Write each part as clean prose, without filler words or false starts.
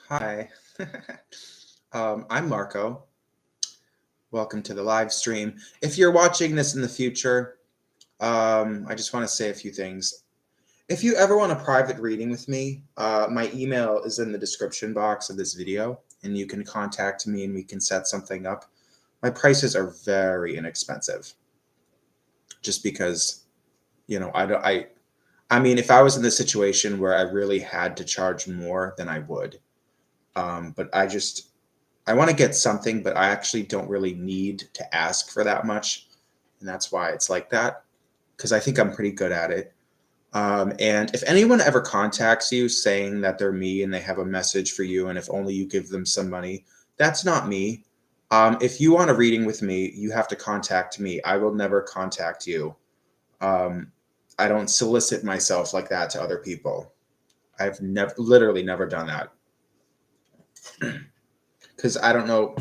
Hi, I'm Marco. Welcome to the live stream. If you're watching this in the future, I just want to say a few things. If you ever want a private reading with me, my email is in the description box of this video, and you can contact me and we can set something up. My prices are very inexpensive, just because, I mean, if I was in this situation where I really had to charge more, then I would. But I want to get something, but I actually don't really need to ask for that much. And that's why it's like that, because I think I'm pretty good at it. And if anyone ever contacts you saying that they're me and they have a message for you, and if only you give them some money, that's not me. If you want a reading with me, you have to contact me. I will never contact you. I don't solicit myself like that to other people. I've literally never done that. Because I don't know.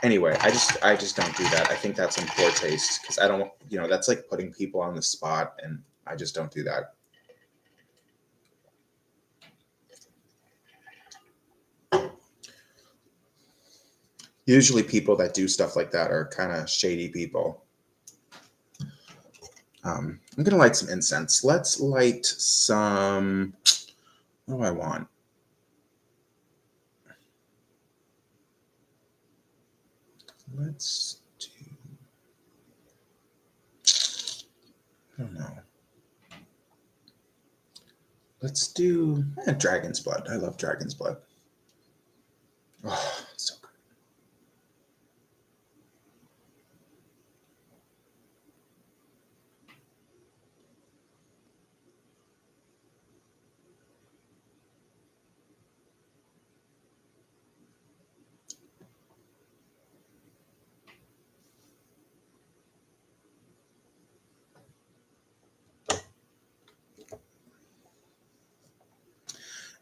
Anyway, I just don't do that. I think that's in poor taste because I don't, that's like putting people on the spot, and I just don't do that. Usually people that do stuff like that are kind of shady people. I'm going to light some incense. Let's light some, what do I want? Let's do, I don't know. Let's do dragon's blood. I love dragon's blood. Oh, so good.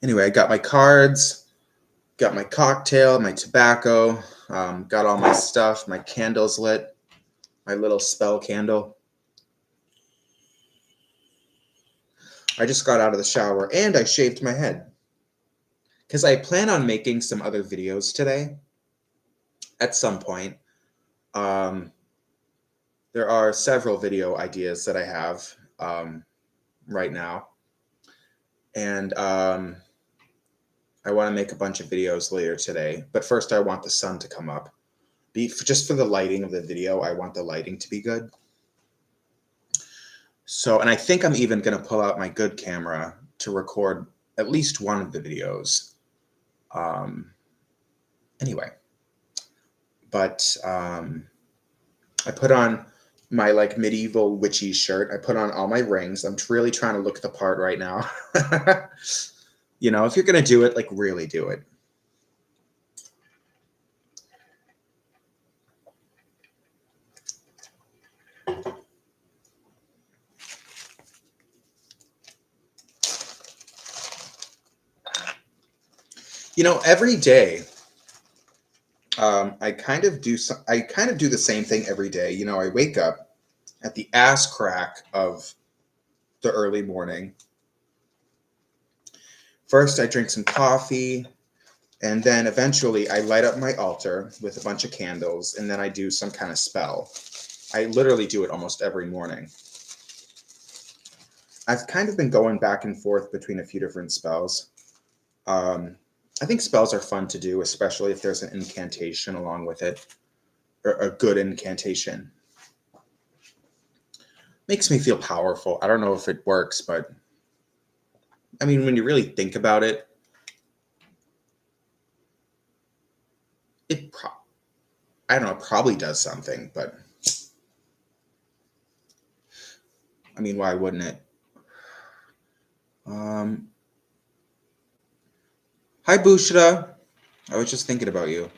Anyway, I got my cards, got my cocktail, my tobacco, got all my stuff, my candles lit, my little spell candle. I just got out of the shower and I shaved my head because I plan on making some other videos today at some point. There are several video ideas that I have right now. And I want to make a bunch of videos later today. But first, I want the sun to come up. Just for the lighting of the video, I want the lighting to be good. So, and I think I'm even going to pull out my good camera to record at least one of the videos. Anyway, but I put on my like medieval witchy shirt. I put on all my rings. I'm really trying to look the part right now. If you're going to do it, like really do it. Every day, I kind of do the same thing every day. I wake up at the ass crack of the early morning. First, I drink some coffee, and then eventually I light up my altar with a bunch of candles, and then I do some kind of spell. I literally do it almost every morning. I've kind of been going back and forth between a few different spells. I think spells are fun to do, especially if there's an incantation along with it, or a good incantation. Makes me feel powerful. I don't know if it works, but I mean, when you really think about it, I don't know, it probably does something, but I mean, why wouldn't it? Hi, Bushra. I was just thinking about you.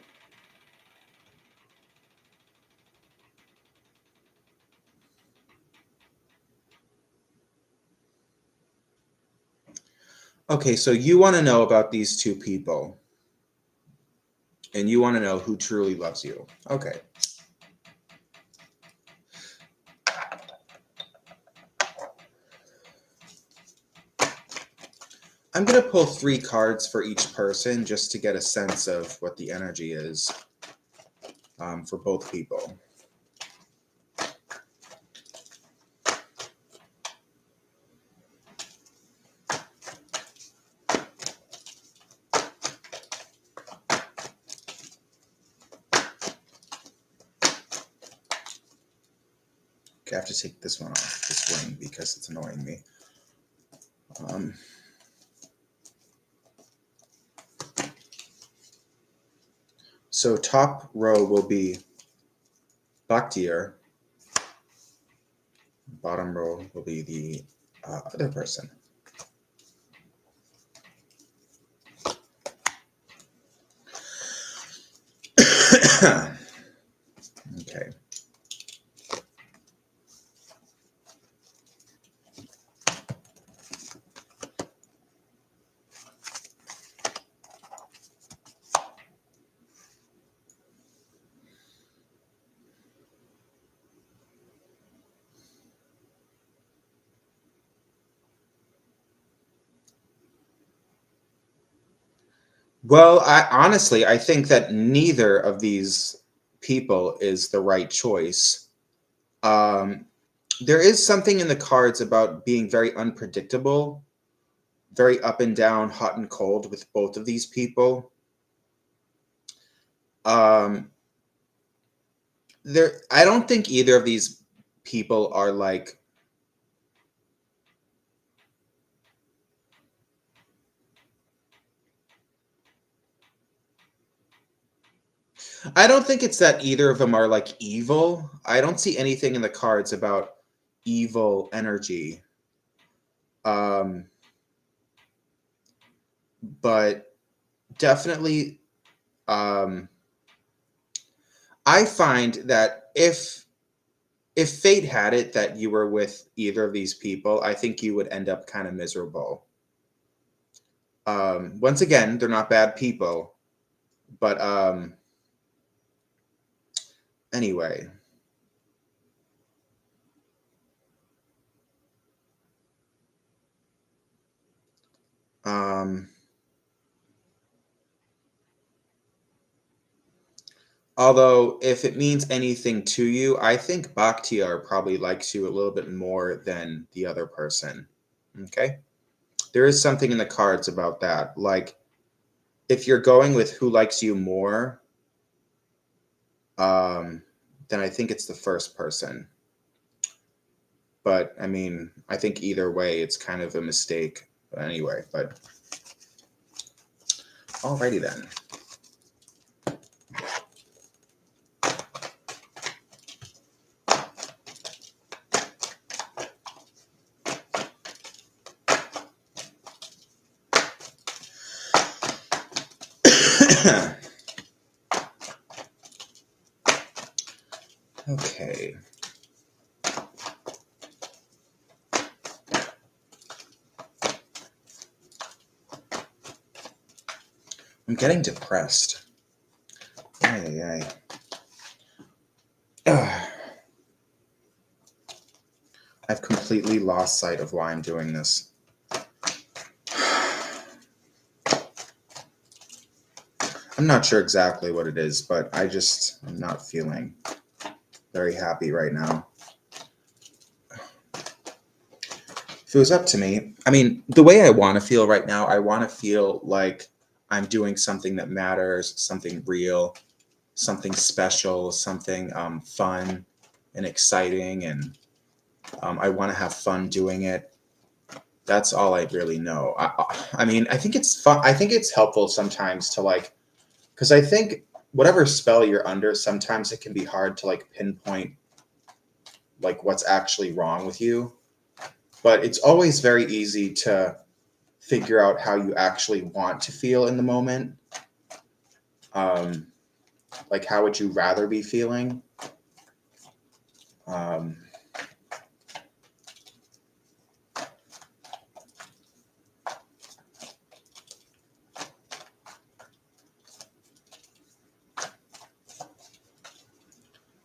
Okay, so you want to know about these two people. And you want to know who truly loves you. Okay. I'm going to pull 3 cards for each person just to get a sense of what the energy is for both people. Okay, I have to take this one off, this ring, because it's annoying me. So top row will be Bakhtiar. Bottom row will be the other person. Okay. Well, I think that neither of these people is the right choice. There is something in the cards about being very unpredictable, very up and down, hot and cold with both of these people. I don't think either of these people are like I don't think it's that either of them are like evil. I don't see anything in the cards about evil energy. But definitely, I find that if fate had it that you were with either of these people, I think you would end up kind of miserable. Once again, they're not bad people, but anyway. Although, if it means anything to you, I think Bakhtiar probably likes you a little bit more than the other person. Okay? There is something in the cards about that. Like, if you're going with who likes you more, then I think it's the first person. But, I mean, I think either way, it's kind of a mistake. But anyway, but alrighty then. Okay. I'm getting depressed. Ay, ay. I've completely lost sight of why I'm doing this. I'm not sure exactly what it is, but I'm not feeling very happy right now. If it was up to me, I mean, the way I want to feel right now, I want to feel like I'm doing something that matters, something real, something special, something fun and exciting, and I want to have fun doing it. That's all I really know. I mean, I think it's fun. I think it's helpful sometimes to like, because I think whatever spell you're under, sometimes it can be hard to like pinpoint like what's actually wrong with you. But it's always very easy to figure out how you actually want to feel in the moment. Like, how would you rather be feeling?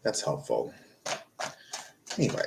That's helpful. Anyway.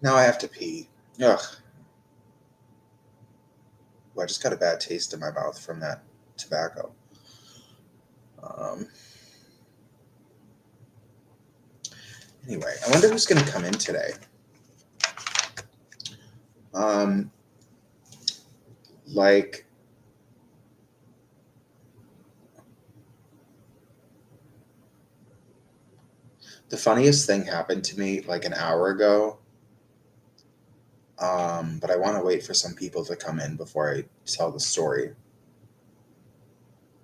Now I have to pee. Ugh. Well, I just got a bad taste in my mouth from that tobacco. Anyway, I wonder who's going to come in today. Like, the funniest thing happened to me like an hour ago. But I want to wait for some people to come in before I tell the story.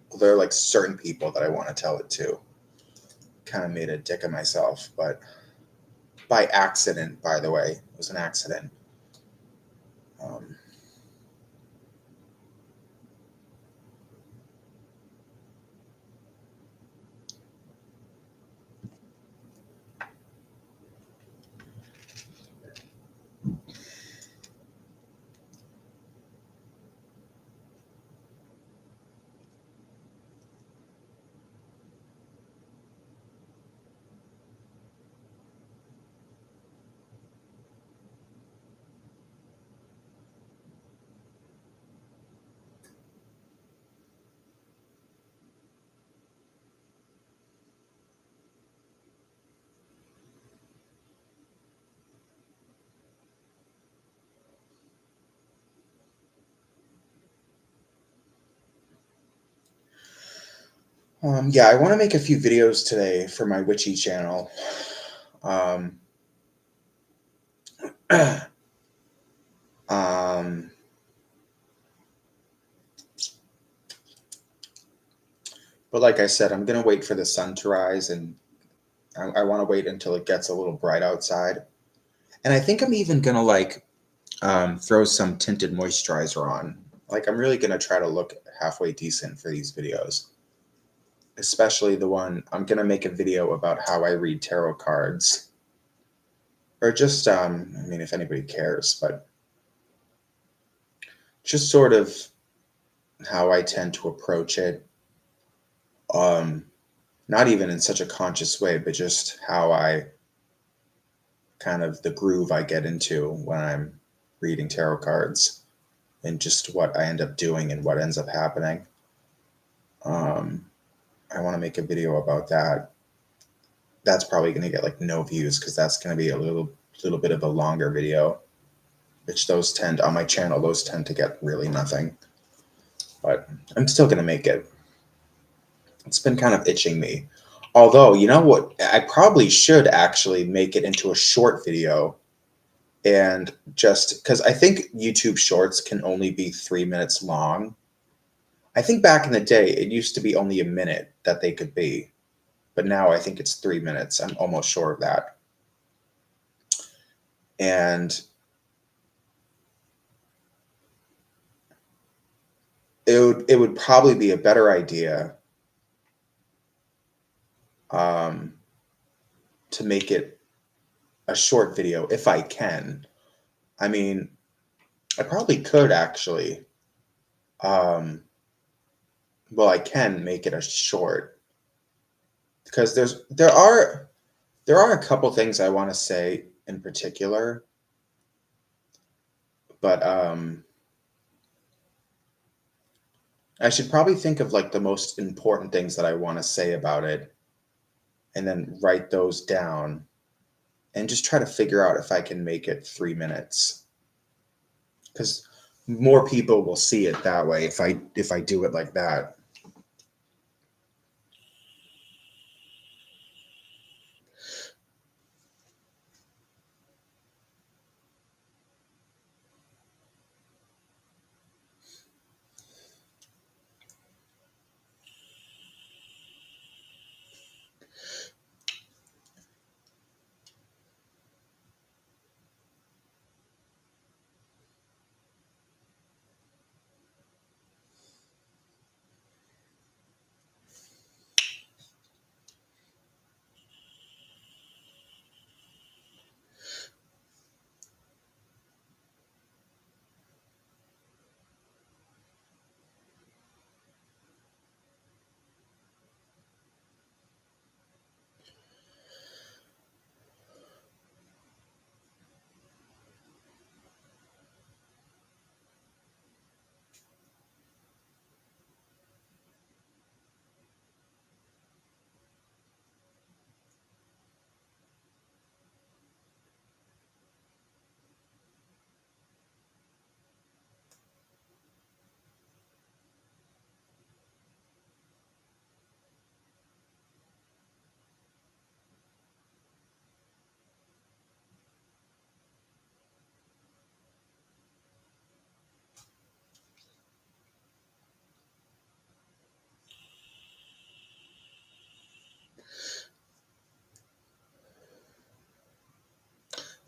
Well, there are like certain people that I want to tell it to. Kind of made a dick of myself, but by accident, by the way. It was an accident. Um, yeah, I want to make a few videos today for my witchy channel. Um, um, but like I said, I'm gonna wait for the sun to rise, and I want to wait until it gets a little bright outside. And I think I'm even gonna like throw some tinted moisturizer on. Like I'm really gonna try to look halfway decent for these videos. Especially the one I'm gonna make a video about how I read tarot cards. Or just I mean if anybody cares, but just sort of how I tend to approach it. Um Not even in such a conscious way, but just how I kind of the groove I get into when I'm reading tarot cards and just what I end up doing and what ends up happening. Um, I want to make a video about that. That's probably going to get like no views because that's going to be a little bit of a longer video, which those tend on my channel, those tend to get really nothing. But I'm still going to make it. It's been kind of itching me. Although, you know what? I probably should actually make it into a short video. And just because I think YouTube shorts can only be 3 minutes long. I think back in the day, it used to be only a minute that they could be. But now I think it's 3 minutes. I'm almost sure of that. And it would probably be a better idea um, to make it a short video if I can. I mean, I probably could actually. Um, well, I can make it a short because there are a couple things I want to say in particular, but I should probably think of like the most important things that I want to say about it and then write those down and just try to figure out if I can make it 3 minutes because more people will see it that way if I do it like that.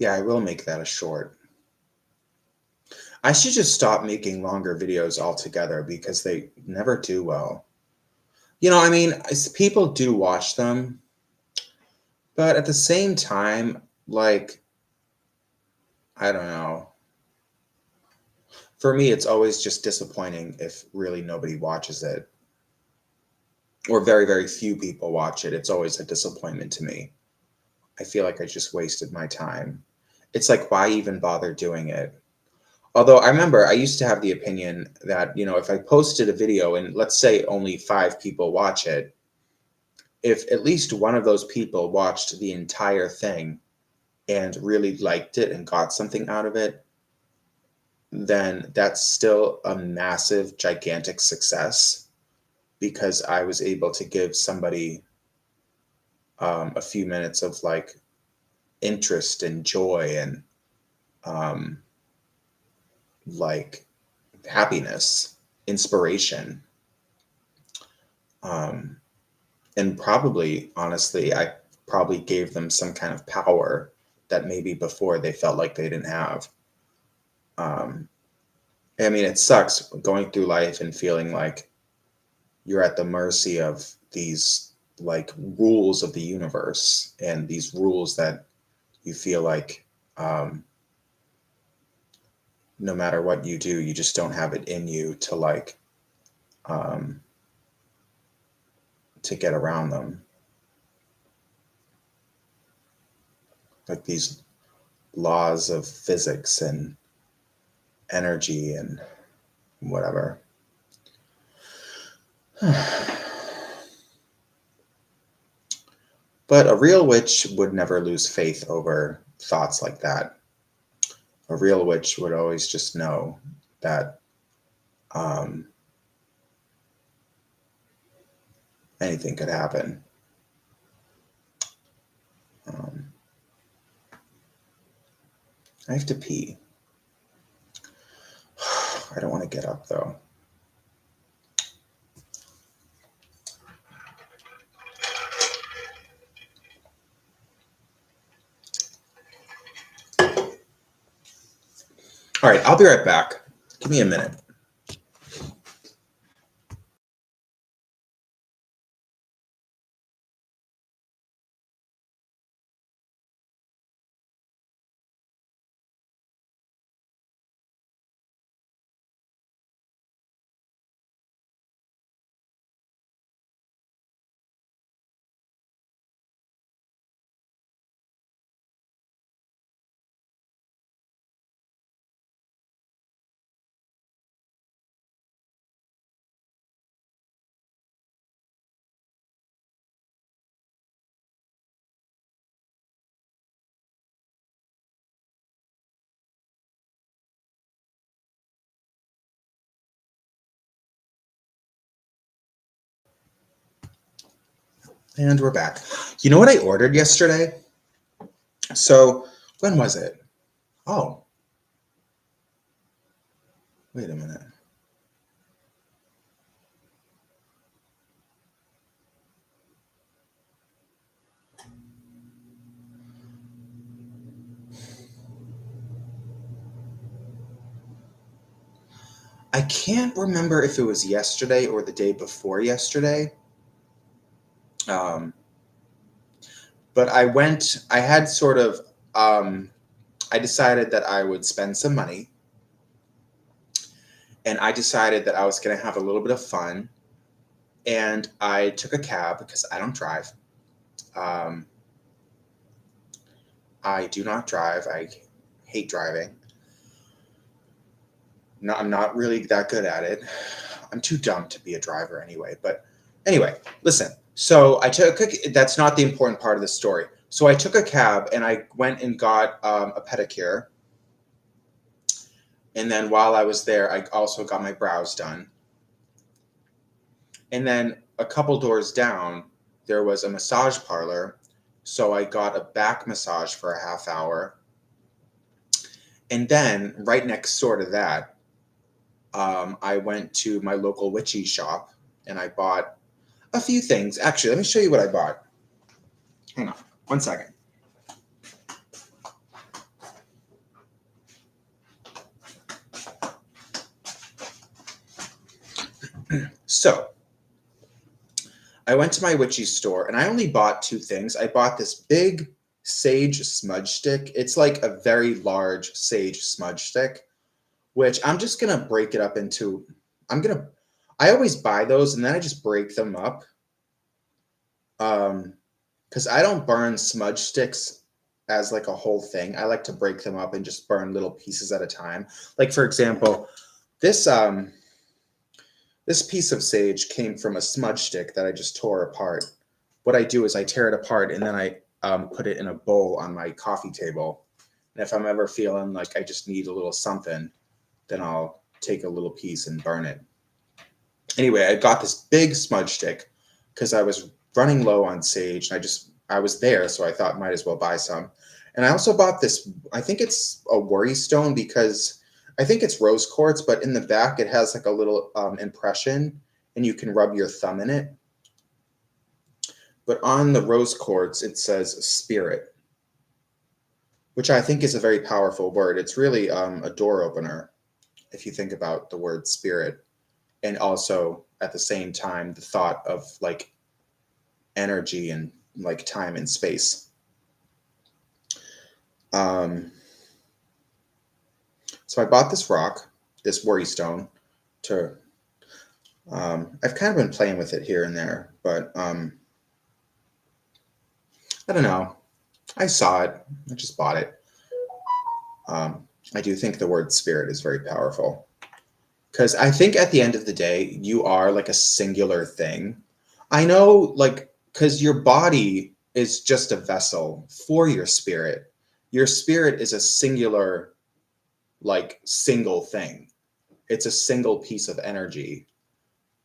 Yeah, I will make that a short. I should just stop making longer videos altogether because they never do well. You know, I mean, people do watch them, but at the same time, like, I don't know. For me, it's always just disappointing if really nobody watches it, or very, very few people watch it. It's always a disappointment to me. I feel like I just wasted my time. It's like, why even bother doing it? Although I remember I used to have the opinion that, you know, if I posted a video and let's say only 5 people watch it, if at least one of those people watched the entire thing and really liked it and got something out of it, then that's still a massive, gigantic success because I was able to give somebody a few minutes of like interest and joy and um, like happiness, inspiration. Um, and probably, honestly, I probably gave them some kind of power that maybe before they felt like they didn't have. Um, I mean, it sucks going through life and feeling like you're at the mercy of these like rules of the universe and these rules that you feel like no matter what you do, you just don't have it in you to like um, to get around them. Like these laws of physics and energy and whatever. But a real witch would never lose faith over thoughts like that. A real witch would always just know that um, anything could happen. Um, I have to pee. I don't want to get up though. All right, I'll be right back. Give me a minute. And we're back. You know what I ordered yesterday? So, when was it? Oh, wait a minute. I can't remember if it was yesterday or the day before yesterday. Um, but I had sort of, I decided that I would spend some money and I decided that I was going to have a little bit of fun. And I took a cab because I don't drive. Um, I do not drive. I hate driving. No, I'm not really that good at it. I'm too dumb to be a driver anyway. But anyway, listen. So that's not the important part of the story. So I took a cab and I went and got a pedicure. And then while I was there, I also got my brows done. And then a couple doors down, there was a massage parlor. So I got a back massage for a half hour. And then right next door to that, I went to my local witchy shop and I bought a few things. Actually, let me show you what I bought. Hang on, 1 second. So I went to my witchy store and I only bought 2 things. I bought this big sage smudge stick. It's like a very large sage smudge stick, which I'm just gonna break it up into. I always buy those and then I just break them up. Because I don't burn smudge sticks as like a whole thing. I like to break them up and just burn little pieces at a time. Like for example, this this piece of sage came from a smudge stick that I just tore apart. What I do is I tear it apart and then I put it in a bowl on my coffee table. And if I'm ever feeling like I just need a little something, then I'll take a little piece and burn it. Anyway, I got this big smudge stick because I was running low on sage. And I was there, so I thought might as well buy some. And I also bought this, I think it's a worry stone because I think it's rose quartz, but in the back it has like a little impression and you can rub your thumb in it. But on the rose quartz, it says spirit, which I think is a very powerful word. It's really a door opener if you think about the word spirit. And also at the same time, the thought of like energy and like time and space. So I bought this rock, this worry stone, to. I've kind of been playing with it here and there, but I don't know. I saw it. I just bought it. I do think the word spirit is very powerful because I think at the end of the day, you are like a singular thing. I know, like, because your body is just a vessel for your spirit. Your spirit is a singular, like, single thing. It's a single piece of energy.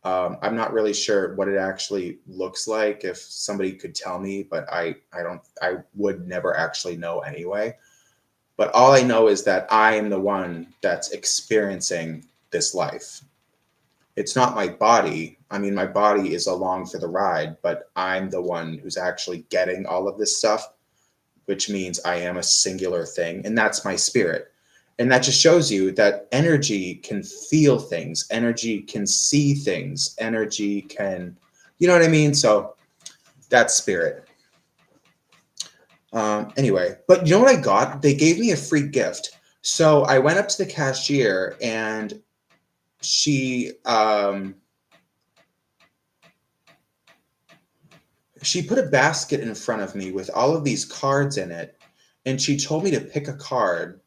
I'm not really sure what it actually looks like. If somebody could tell me, but I would never actually know anyway. But all I know is that I am the one that's experiencing this life. It's not my body. I mean, my body is along for the ride, but I'm the one who's actually getting all of this stuff, which means I am a singular thing, and that's my spirit. And that just shows you that energy can feel things, energy can see things, energy can, you know what I mean? So that's spirit. Anyway, but you know what I got? They gave me a free gift. So I went up to the cashier and she put a basket in front of me with all of these cards in it, and she told me to pick a card,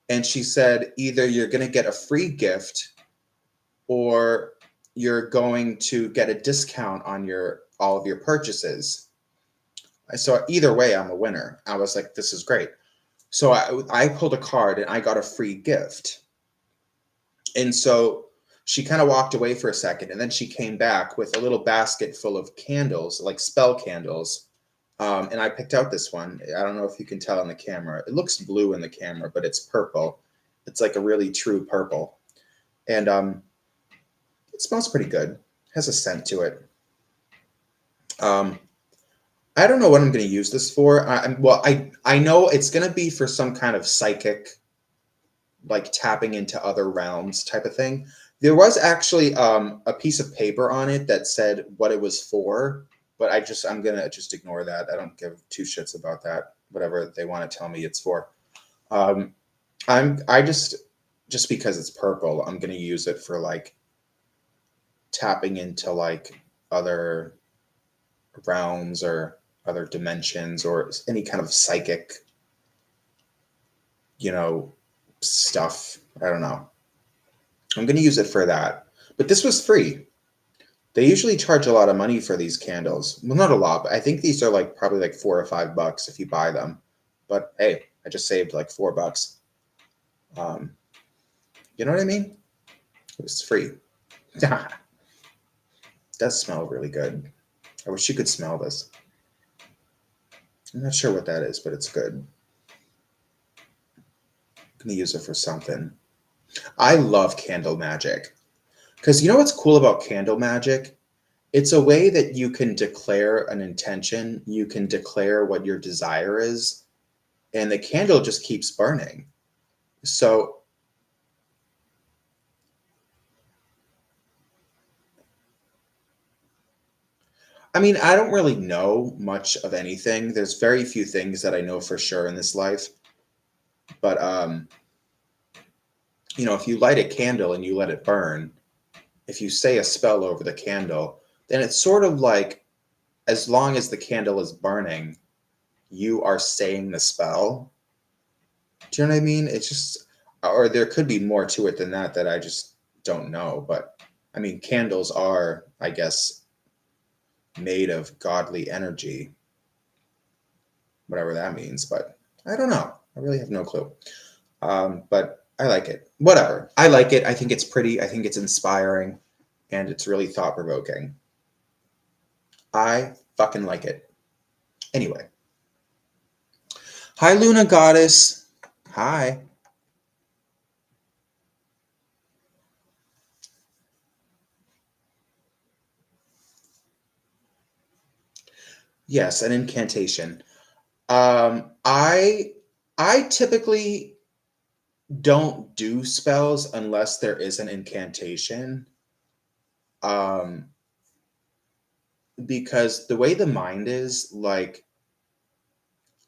and she said either you're going to get a free gift or you're going to get a discount on all of your purchases. So either way, I'm a winner. I was like, this is great. So I pulled a card and I got a free gift. And so she kind of walked away for a second, and then she came back with a little basket full of candles, like spell candles. And I picked out this one. I don't know if you can tell in the camera. It looks blue in the camera, but it's purple. It's like a really true purple. And it smells pretty good. It has a scent to it. I don't know what I'm going to use this for. I know it's going to be for some kind of psychic, like tapping into other realms type of thing. There was actually a piece of paper on it that said what it was for, but I'm going to just ignore that. I don't give 2 shits about that. Whatever they want to tell me it's for. I just because it's purple, I'm going to use it for like tapping into like other realms or other dimensions or any kind of psychic, stuff. I don't know. I'm going to use it for that. But this was free. They usually charge a lot of money for these candles. Well, not a lot, but I think these are like probably like $4 or $5 if you buy them. But hey, I just saved like $4. You know what I mean? It was free. It does smell really good. I wish you could smell this. I'm not sure what that is, but it's good. I'm going to use it for something. I love candle magic. Because you know what's cool about candle magic? It's a way that you can declare an intention. You can declare what your desire is. And the candle just keeps burning. So I mean, I don't really know much of anything. There's very few things that I know for sure in this life. But if you light a candle and you let it burn, if you say a spell over the candle, then it's sort of like, as long as the candle is burning, you are saying the spell. Do you know what I mean? It's just, or there could be more to it than that I just don't know. But I mean, candles are, I guess, made of godly energy, whatever that means. But I don't know. I really have no clue. But I like it. Whatever. I like it. I think it's pretty. I think it's inspiring. And it's really thought provoking. I fucking like it. Anyway. Hi, Luna Goddess. Hi. Yes, an incantation. I typically don't do spells unless there is an incantation. Because the way the mind is, like,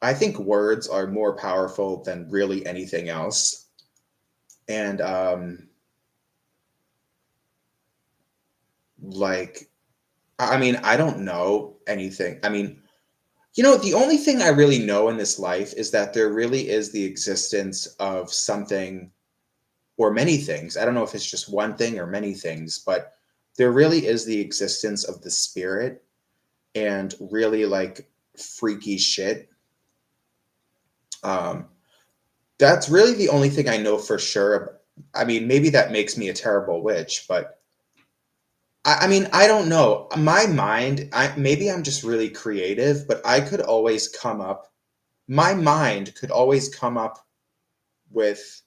I think words are more powerful than really anything else. And like, I mean, I don't know anything. I mean, the only thing I really know in this life is that there really is the existence of something or many things. I don't know if it's just one thing or many things, but there really is the existence of the spirit and really like freaky shit. That's really the only thing I know for sure. I mean, maybe that makes me a terrible witch, but I mean, I don't know. My mind, maybe I'm just really creative, but my mind could always come up with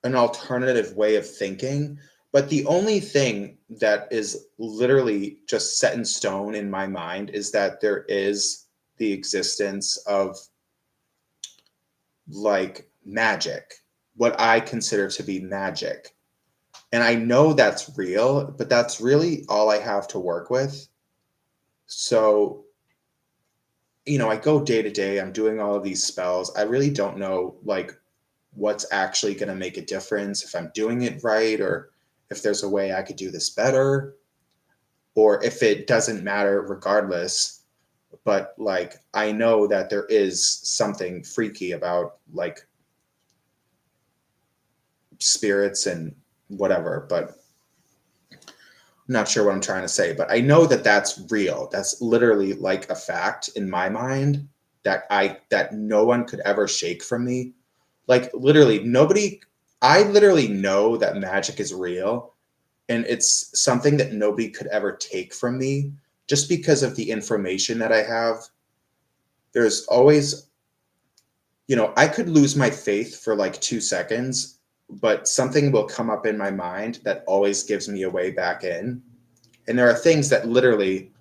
an alternative way of thinking. But the only thing that is literally just set in stone in my mind is that there is the existence of like magic, what I consider to be magic. And I know that's real, but that's really all I have to work with. So, I go day to day, I'm doing all of these spells. I really don't know like what's actually going to make a difference, if I'm doing it right, or if there's a way I could do this better, or if it doesn't matter regardless. But like, I know that there is something freaky about like spirits and whatever, but I'm not sure what I'm trying to say, but I know that that's real. That's literally like a fact in my mind that no one could ever shake from me. Like literally nobody, I literally know that magic is real, and it's something that nobody could ever take from me just because of the information that I have. There's always, I could lose my faith for like 2 seconds, but something will come up in my mind that always gives me a way back in. And there are things that literally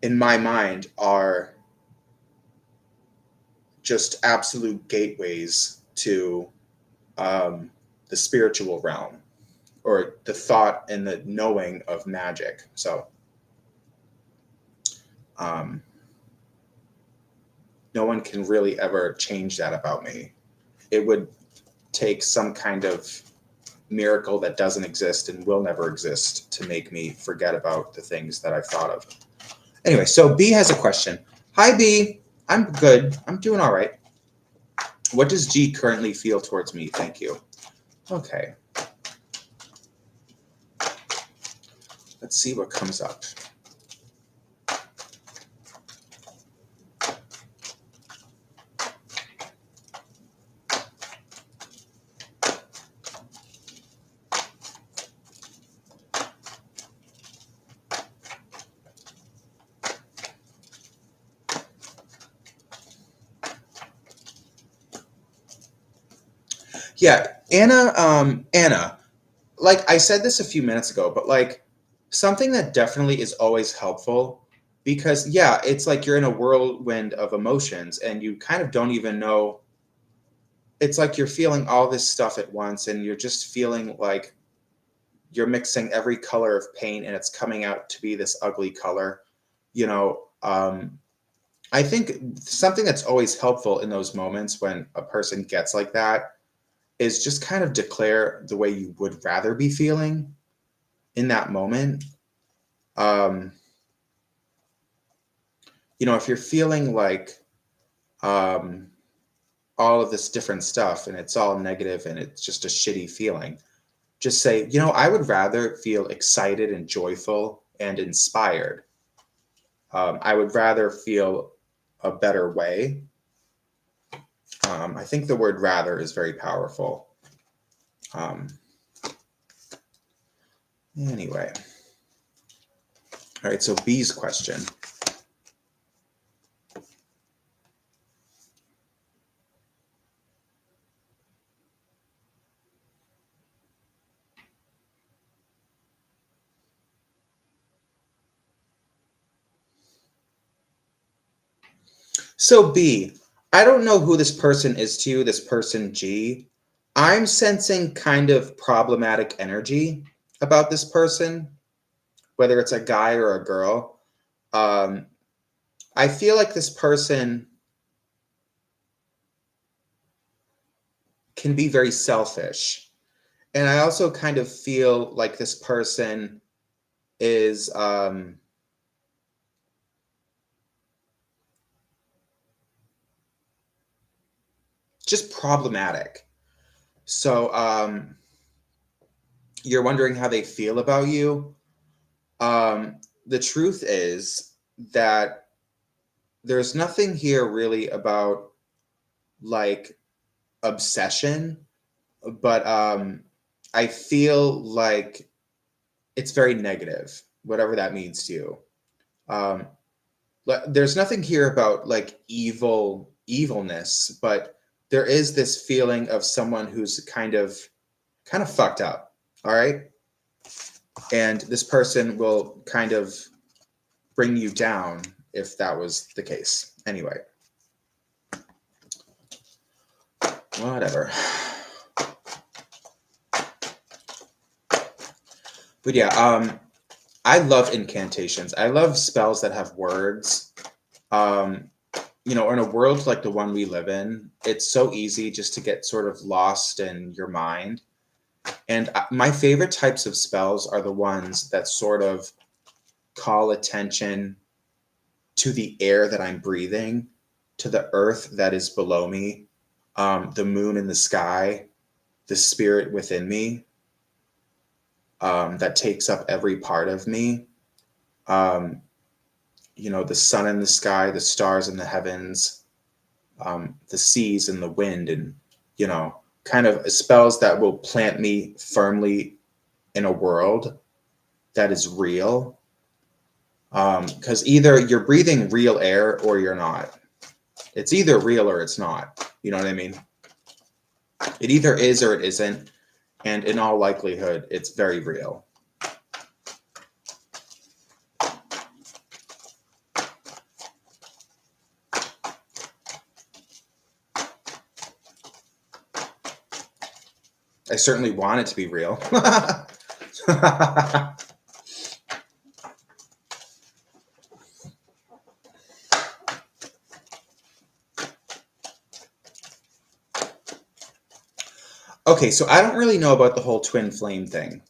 in my mind are just absolute gateways to the spiritual realm, or the thought and the knowing of magic. So no one can really ever change that about me. It would take some kind of miracle that doesn't exist and will never exist to make me forget about the things that I've thought of. Anyway, so B has a question. Hi, B. I'm good. I'm doing all right. What does G currently feel towards me? Thank you. Okay. Let's see what comes up. Yeah, Anna, like I said this a few minutes ago, but like something that definitely is always helpful, because yeah, it's like you're in a whirlwind of emotions and you kind of don't even know. It's like you're feeling all this stuff at once and you're just feeling like you're mixing every color of paint and it's coming out to be this ugly color. You know, I think something that's always helpful in those moments when a person gets like that is just kind of declare the way you would rather be feeling in that moment. You know, if you're feeling like all of this different stuff and it's all negative and it's just a shitty feeling, just say, you know, I would rather feel excited and joyful and inspired. I would rather feel a better way. I think the word rather is very powerful. Anyway. All right, so B's question. So B, I don't know who this person is to you, this person G. I'm sensing kind of problematic energy about this person, whether it's a guy or a girl. I feel like this person can be very selfish. And I also kind of feel like this person is just problematic. So you're wondering how they feel about you. The truth is that there's nothing here really about like obsession, but I feel like it's very negative, whatever that means to you. There's nothing here about like evilness, but there is this feeling of someone who's kind of fucked up. All right. And this person will kind of bring you down if that was the case. Anyway. Whatever. But yeah, I love incantations. I love spells that have words. You know, in a world like the one we live in, it's so easy just to get sort of lost in your mind. And my favorite types of spells are the ones that sort of call attention to the air that I'm breathing, to the earth that is below me, the moon in the sky, the spirit within me, that takes up every part of me. You know, the sun in the sky, the stars in the heavens, the seas and the wind, and, you know, kind of spells that will plant me firmly in a world that is real. Because either you're breathing real air or you're not. It's either real or it's not. You know what I mean? It either is or it isn't. And in all likelihood, it's very real. I certainly want it to be real. Okay, so I don't really know about the whole twin flame thing.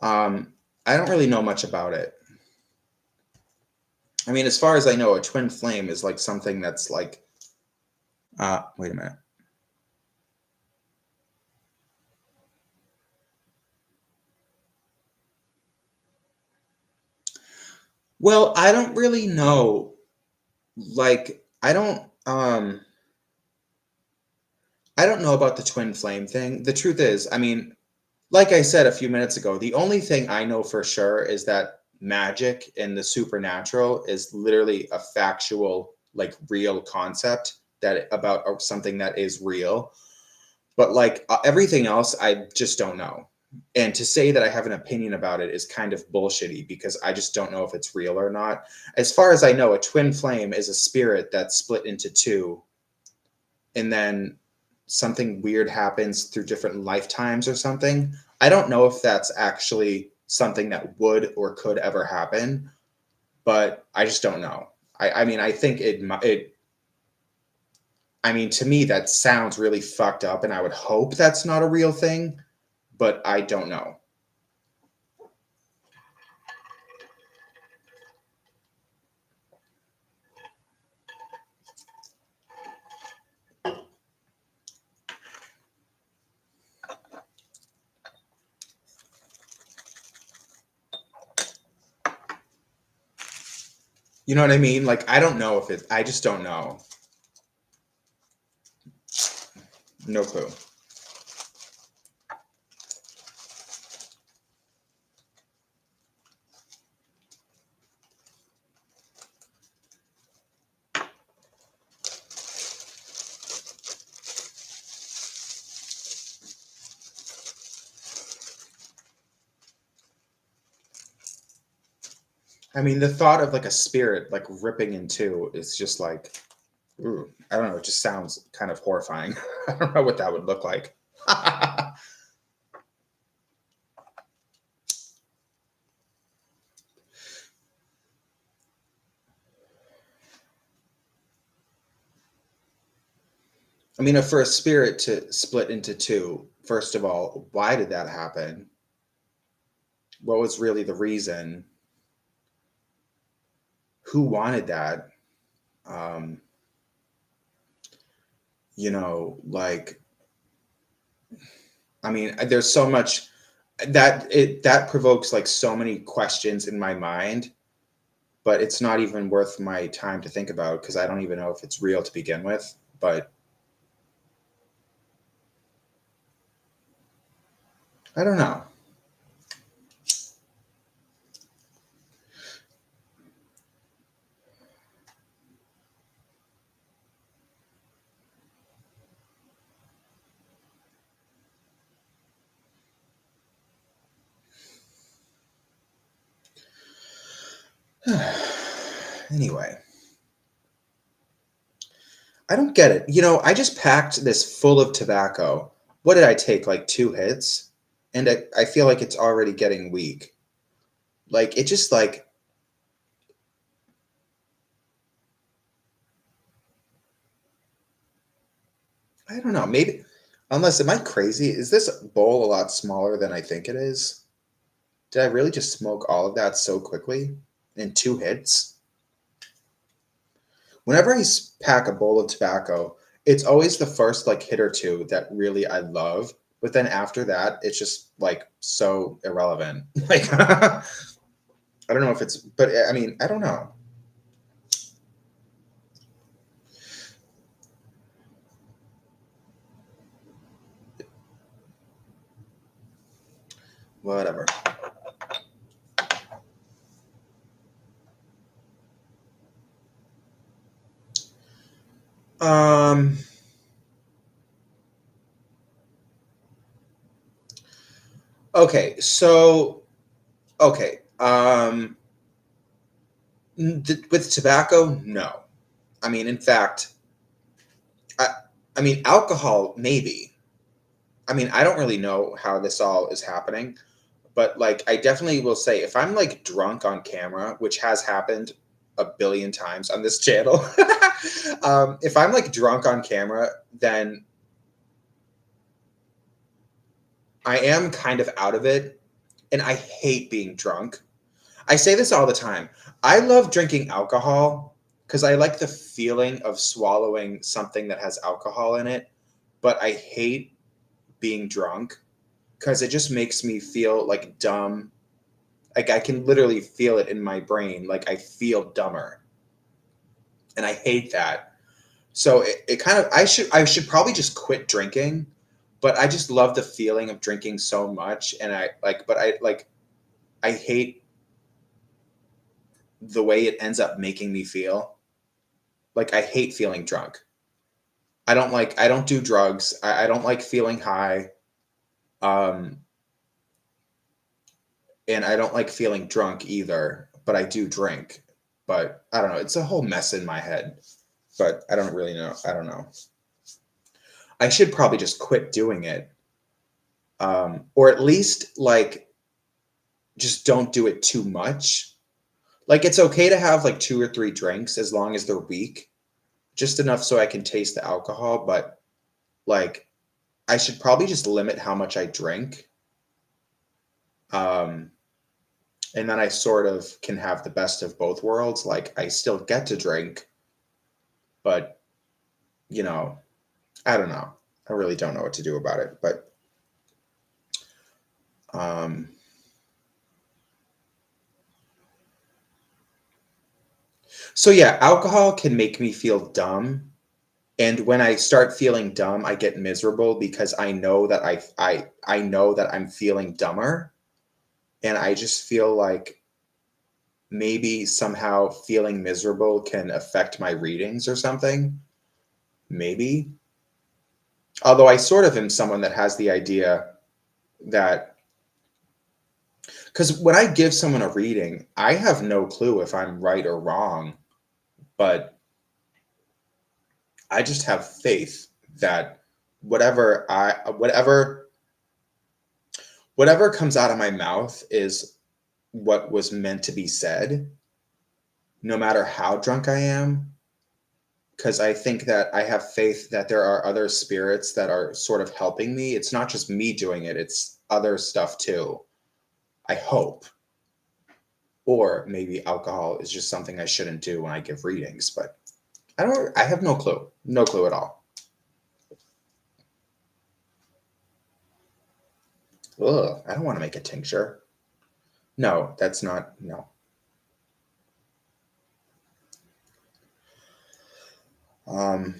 I don't really know much about it. I mean, as far as I know, a twin flame is like something that's like, wait a minute. Well, I don't really know. Like, I don't know about the twin flame thing. The truth is, I mean, like I said a few minutes ago, the only thing I know for sure is that magic and the supernatural is literally a factual, like real concept that about something that is real. But like everything else, I just don't know. And to say that I have an opinion about it is kind of bullshitty because I just don't know if it's real or not. As far as I know, a twin flame is a spirit that's split into two and then something weird happens through different lifetimes or something. I don't know if that's actually something that would or could ever happen, but I just don't know. I mean, I think I mean, to me, that sounds really fucked up, and I would hope that's not a real thing, but I don't know. You know what I mean? Like, I don't know if I just don't know. No clue. I mean, the thought of like a spirit like ripping in two is just like, ooh, I don't know. It just sounds kind of horrifying. I don't know what that would look like. I mean, for a spirit to split into two, first of all, why did that happen? What was really the reason? Who wanted that? Um, like, I mean, there's so much that provokes like so many questions in my mind, but it's not even worth my time to think about because I don't even know if it's real to begin with. But I don't know. Anyway, I don't get it. I just packed this full of tobacco. What did I take? Like 2 hits? And I feel like it's already getting weak. Like, it just like, I don't know. Maybe, unless, am I crazy? Is this bowl a lot smaller than I think it is? Did I really just smoke all of that so quickly in 2 hits? Whenever I pack a bowl of tobacco, it's always the first like hit or two that really I love. But then after that, it's just like so irrelevant. Like, I don't know if it's, but I mean, I don't know. Whatever. Um, okay. So, okay. With tobacco, no. I mean, in fact, I, I mean, alcohol, maybe. I mean, I don't really know how this all is happening, but like, I definitely will say if I'm like drunk on camera, which has happened a billion times on this channel, if I'm like drunk on camera, then I am kind of out of it. And I hate being drunk. I say this all the time. I love drinking alcohol because I like the feeling of swallowing something that has alcohol in it, but I hate being drunk because it just makes me feel like dumb. Like I can literally feel it in my brain. Like I feel dumber. And I hate that. So it kind of I should probably just quit drinking, but I just love the feeling of drinking so much. And I hate the way it ends up making me feel. Like I hate feeling drunk. I don't do drugs. I don't like feeling high. Um, and I don't like feeling drunk either, but I do drink. But I don't know. It's a whole mess in my head. But I don't really know. I don't know. I should probably just quit doing it. Or at least like just don't do it too much. Like it's okay to have like 2 or 3 drinks as long as they're weak, just enough so I can taste the alcohol, but like I should probably just limit how much I drink. Um, and then I sort of can have the best of both worlds. Like I still get to drink, but you know, I don't know. I really don't know what to do about it, but um so yeah, alcohol can make me feel dumb. And when I start feeling dumb, I get miserable because I know that I know that I'm feeling dumber. And I just feel like maybe somehow feeling miserable can affect my readings or something. Maybe. Although I sort of am someone that has the idea that, because when I give someone a reading, I have no clue if I'm right or wrong, but I just have faith that whatever comes out of my mouth is what was meant to be said, no matter how drunk I am. Because I think that I have faith that there are other spirits that are sort of helping me. It's not just me doing it, it's other stuff too. I hope. Or maybe alcohol is just something I shouldn't do when I give readings, but I have no clue. No clue at all. Ugh, I don't want to make a tincture. No, that's not, no. Um,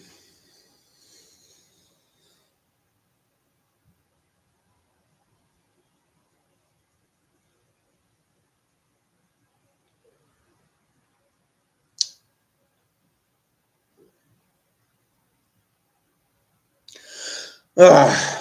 ugh.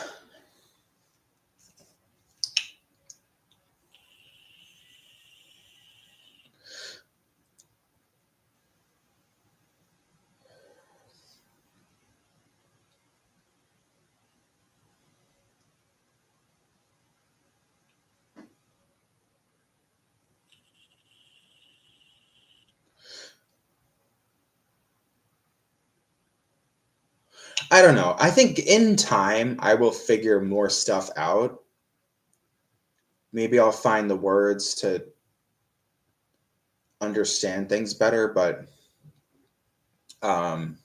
I don't know. I think in time I will figure more stuff out. Maybe I'll find the words to understand things better, um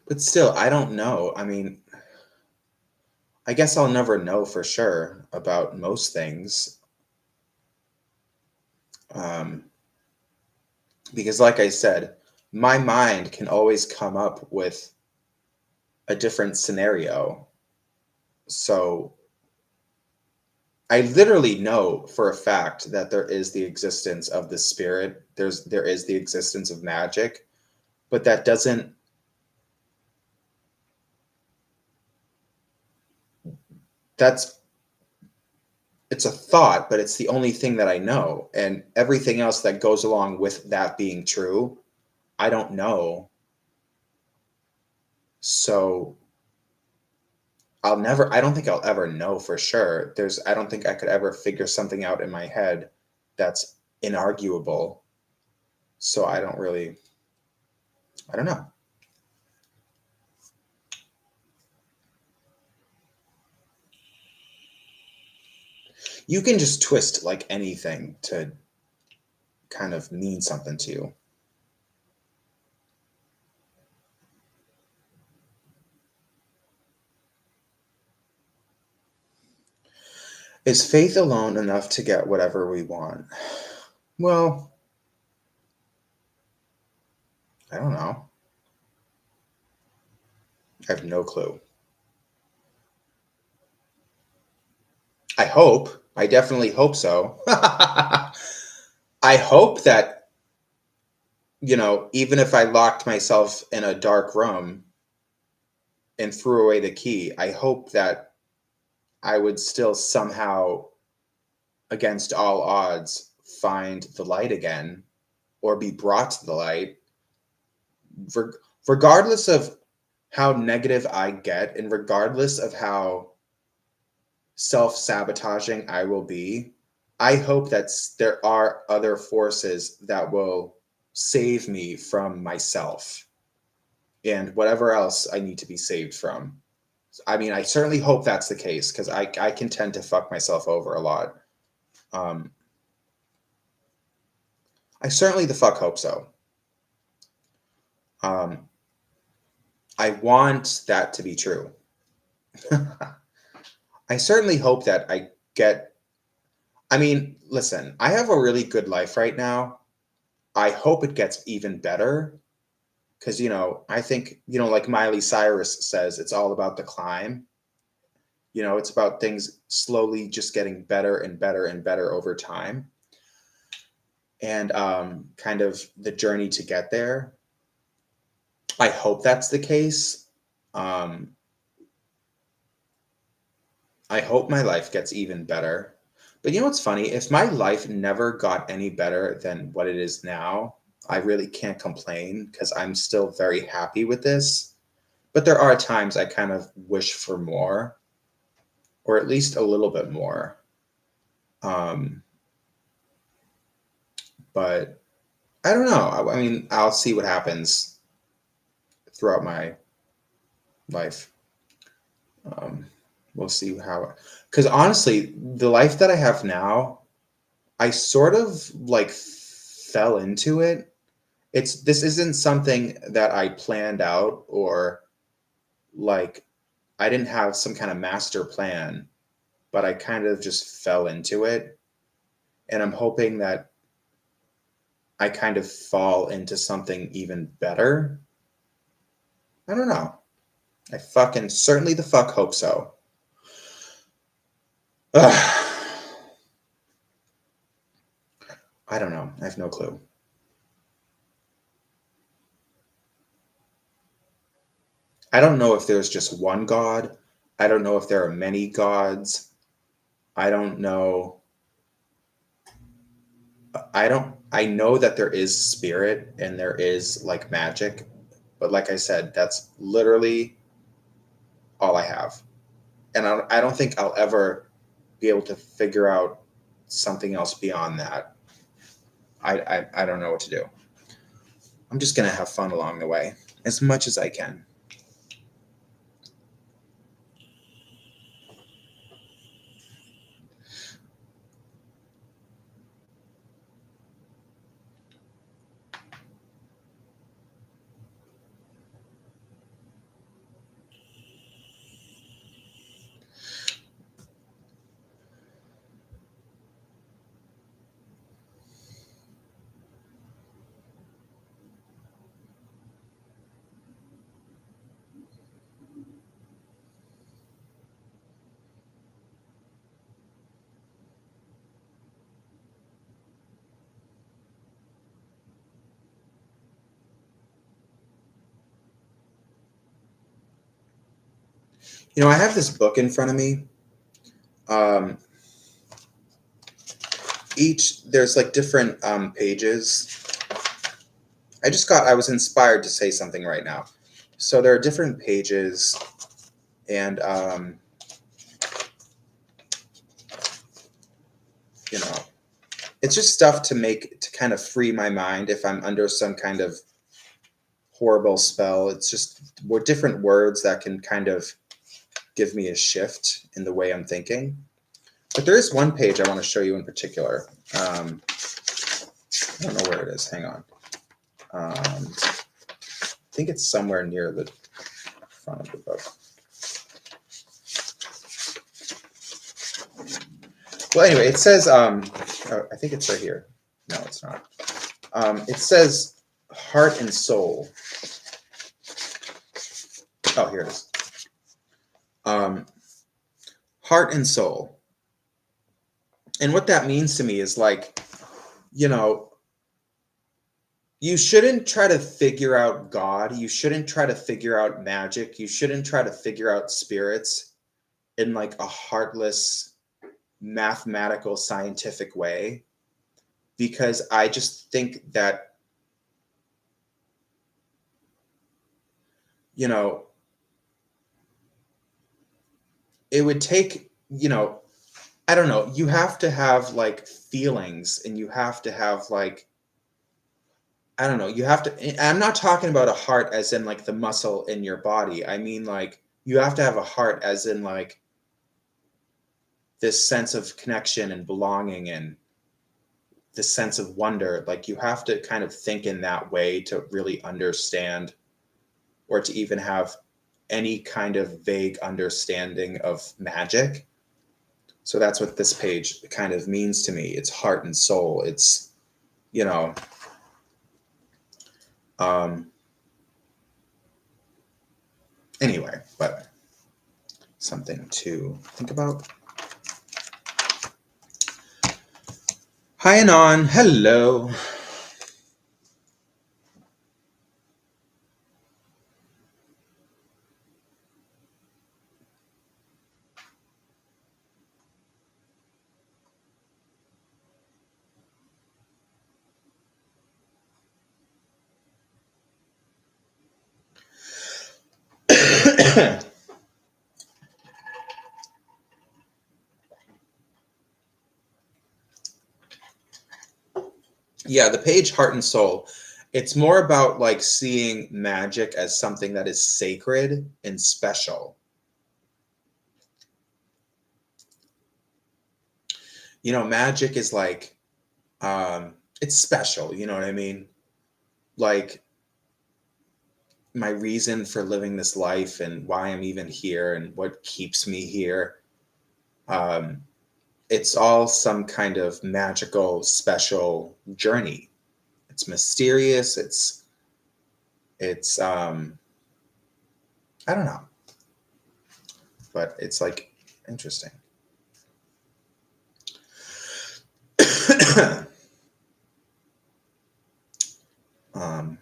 but still I don't know. I mean, I guess I'll never know for sure about most things. Um because like I said, my mind can always come up with a different scenario. So I literally know for a fact that there is the existence of the spirit. There is the existence of magic, but that doesn't that's it's a thought, but it's the only thing that I know. And everything else that goes along with that being true, I don't know. So I don't think I'll ever know for sure. I don't think I could ever figure something out in my head that's inarguable. So I don't know. You can just twist like anything to kind of mean something to you. Is faith alone enough to get whatever we want? Well, I don't know. I have no clue. I hope. I definitely hope so. I hope that, even if I locked myself in a dark room and threw away the key, I hope that I would still somehow, against all odds, find the light again or be brought to the light, regardless of how negative I get, and regardless of how self-sabotaging I will be, I hope that there are other forces that will save me from myself and whatever else I need to be saved from. I mean, I certainly hope that's the case, because I can tend to fuck myself over a lot. I certainly the fuck hope so. I want that to be true. I certainly hope that I get. I mean, listen, I have a really good life right now. I hope it gets even better, because, I think, like Miley Cyrus says, it's all about the climb. It's about things slowly just getting better and better and better over time. And kind of the journey to get there. I hope that's the case. I hope my life gets even better. But you know what's funny? If my life never got any better than what it is now, I really can't complain, because I'm still very happy with this. But there are times I kind of wish for more, or at least a little bit more. But I don't know. I mean, I'll see what happens throughout my life. We'll see how, because honestly, the life that I have now, I sort of like fell into it. This isn't something that I planned out, or like I didn't have some kind of master plan, but I kind of just fell into it. And I'm hoping that I kind of fall into something even better. I don't know. I fucking certainly the fuck hope so. Ugh. I don't know. I have no clue. I don't know if there's just one God. I don't know if there are many gods. I don't know. I know that there is spirit and there is like magic, but like I said, that's literally all I have. And I don't think I'll ever be able to figure out something else beyond that. I don't know what to do. I'm just going to have fun along the way as much as I can. I have this book in front of me. There's like different pages. I was inspired to say something right now. So there are different pages, and it's just stuff to kind of free my mind if I'm under some kind of horrible spell. It's just different words that can kind of give me a shift in the way I'm thinking. But there is one page I want to show you in particular. I don't know where it is. Hang on. I think it's somewhere near the front of the book. Well, anyway, it says, I think it's right here. No, it's not. It says heart and soul. Oh, here it is. Heart and soul. And what that means to me is like, you shouldn't try to figure out God. You shouldn't try to figure out magic. You shouldn't try to figure out spirits in like a heartless, mathematical, scientific way. Because I just think that, it would take, you know, I don't know, you have to have like feelings, and you have to have like, I don't know, you have to, I'm not talking about a heart as in like the muscle in your body. I mean, like, you have to have a heart as in like this sense of connection and belonging and this sense of wonder. Like, you have to kind of think in that way to really understand, or to even have any kind of vague understanding of magic. So that's what this page kind of means to me. It's heart and soul. It's, you know, anyway, but something to think about. Hi, Anon. Hello. Yeah, the page heart and soul. It's more about like seeing magic as something that is sacred and special. You know, magic is like, it's special, you know what I mean? Like, my reason for living this life and why I'm even here and what keeps me here. Um, it's all some kind of magical, special journey. It's mysterious. It's I don't know, but it's like interesting. um,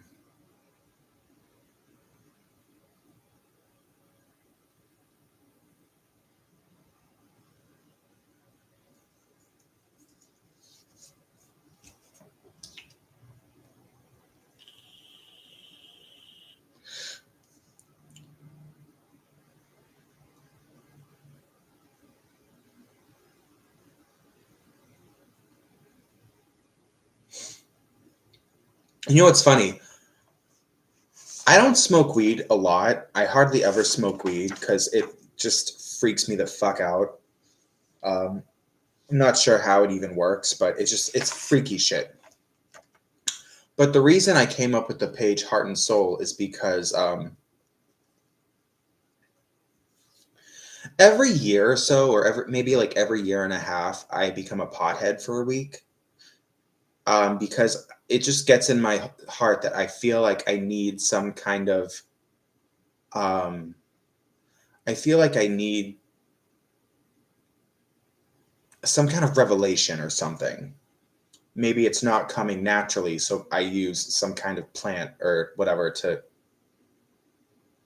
you know what's funny? I don't smoke weed a lot. I hardly ever smoke weed because it just freaks me the fuck out. Um, I'm not sure how it even works, but it's freaky shit. But the reason I came up with the page Heart and Soul is because every year or so, or maybe like every year and a half, I become a pothead for a week, because it just gets in my heart that I feel like I need some kind of, um, I feel like I need some kind of revelation or something. Maybe it's not coming naturally, so I use some kind of plant or whatever to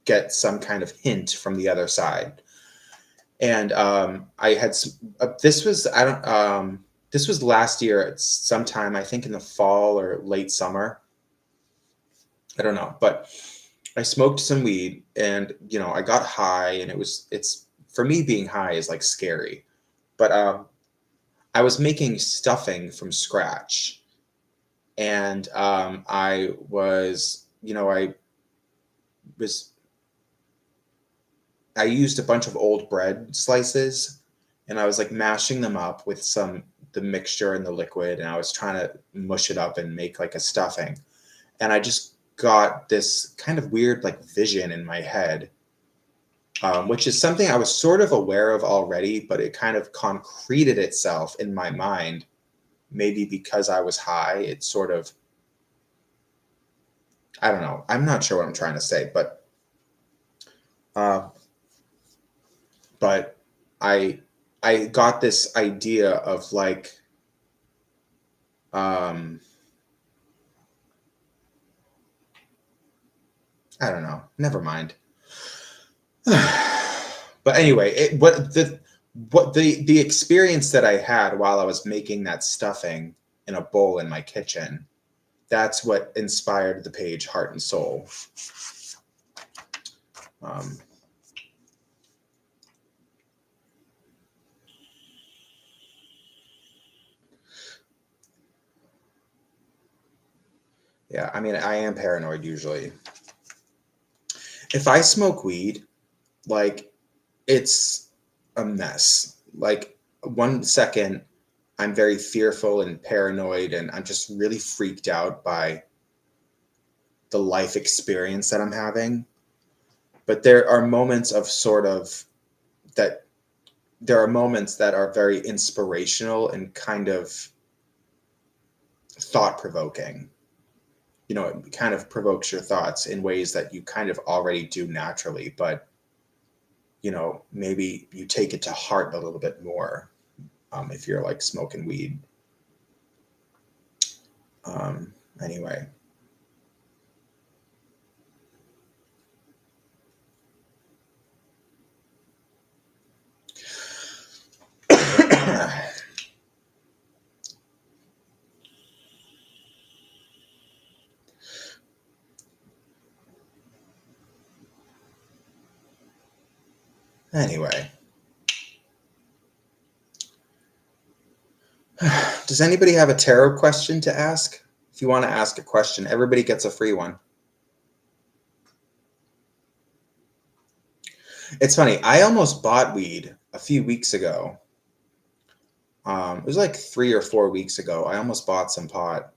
get some kind of hint from the other side. And I had this was I don't this was last year at sometime, I think in the fall or late summer. I don't know, but I smoked some weed, and you know, I got high, and it's for me, being high is like scary. But I was making stuffing from scratch, and I was, you know, was I used a bunch of old bread slices, and I was like mashing them up with the mixture and the liquid, and I was trying to mush it up and make like a stuffing. And I just got this kind of weird like vision in my head, which is something I was sort of aware of already, but it kind of concreted itself in my mind. Maybe because I was high, it sort of, I don't know. I'm not sure what I'm trying to say, uh, but I I got this idea of like, um I don't know. Never mind. But anyway, the experience that I had while I was making that stuffing in a bowl in my kitchen, that's what inspired the page Heart and Soul. Um, Yeah, I mean, I am paranoid usually. If I smoke weed, like, it's a mess. Like, 1 second, I'm very fearful and paranoid, and I'm just really freaked out by the life experience that I'm having. But there are moments of sort of that, there are moments that are very inspirational and kind of thought provoking. You know, it kind of provokes your thoughts in ways that you kind of already do naturally, but you know, maybe you take it to heart a little bit more if you're like smoking weed. Anyway. Anyway. Does anybody have a tarot question to ask? If you want to ask a question, everybody gets a free one. It's funny. I almost bought weed a few weeks ago. It was like 3 or 4 weeks ago. I almost bought some pot.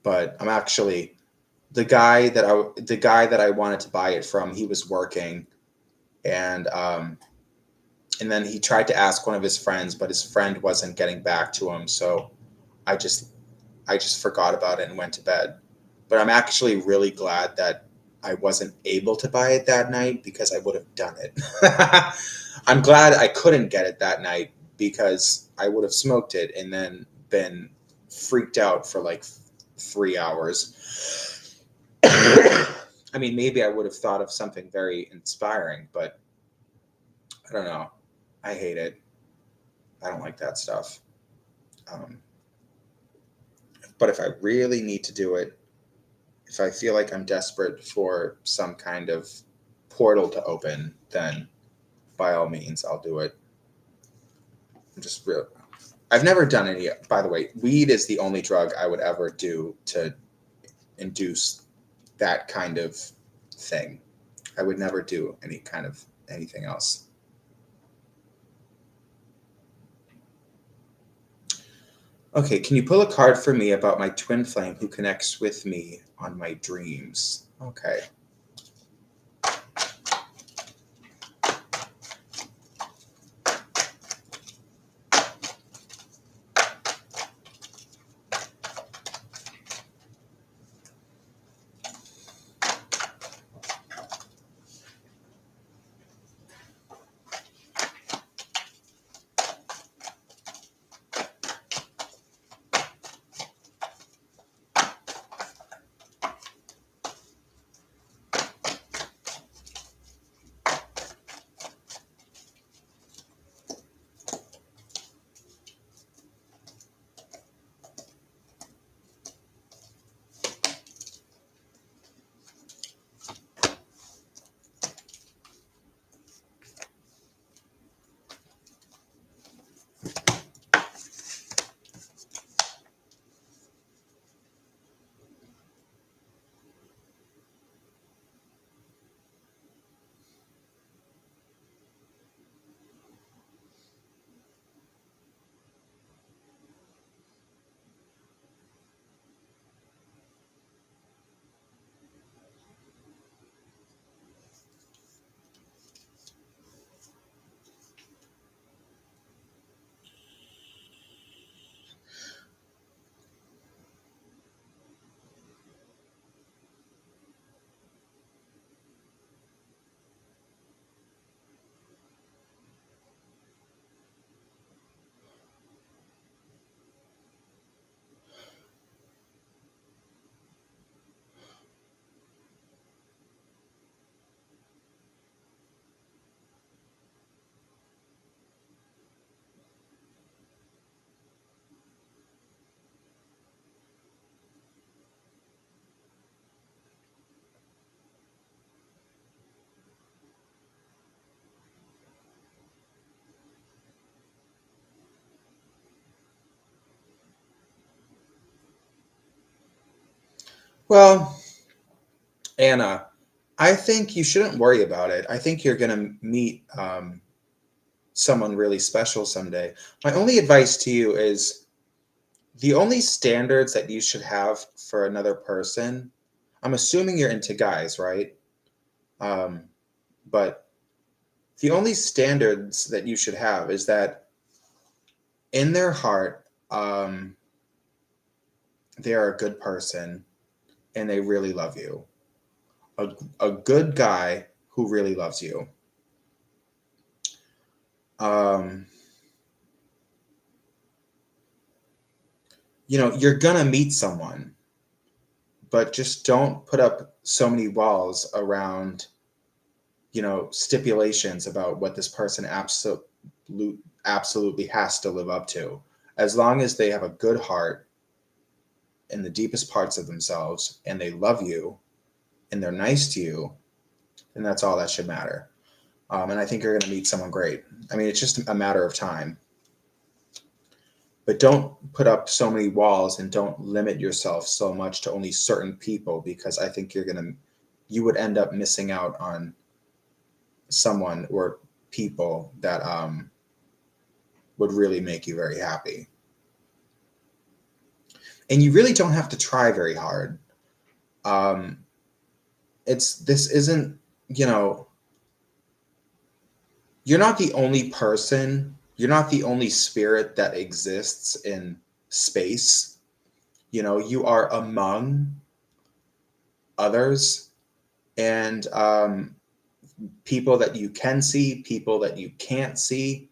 But I'm actually the guy that I wanted to buy it from. He was working, and then he tried to ask one of his friends, but his friend wasn't getting back to him. So I just forgot about it and went to bed. But I'm actually really glad that I wasn't able to buy it that night because I would have done it. I'm glad I couldn't get it that night because I would have smoked it and then been freaked out for like 3 hours. I mean, maybe I would have thought of something very inspiring, but I don't know. I hate it. I don't like that stuff. Um, but if I really need to do it, if I feel like I'm desperate for some kind of portal to open, then by all means, I'll do it. I'm just real. I've never done any. By the way, weed is the only drug I would ever do to induce that kind of thing. I would never do any kind of anything else. Okay, can you pull a card for me about my twin flame who connects with me on my dreams? Okay. Well, Anna, I think you shouldn't worry about it. I think you're going to meet someone really special someday. My only advice to you is the only standards that you should have for another person. I'm assuming you're into guys, right? Um, but the only standards that you should have is that in their heart, they are a good person and they really love you. A good guy who really loves you. Um, you're gonna meet someone, but just don't put up so many walls around, stipulations about what this person absolutely has to live up to. As long as they have a good heart in the deepest parts of themselves and they love you and they're nice to you, then that's all that should matter. And I think you're going to meet someone great. I mean, it's just a matter of time. But don't put up so many walls and don't limit yourself so much to only certain people, because I think you would end up missing out on someone or people that would really make you very happy. And you really don't have to try very hard. This isn't, you're not the only person, you're not the only spirit that exists in space. You are among others, and people that you can see, people that you can't see.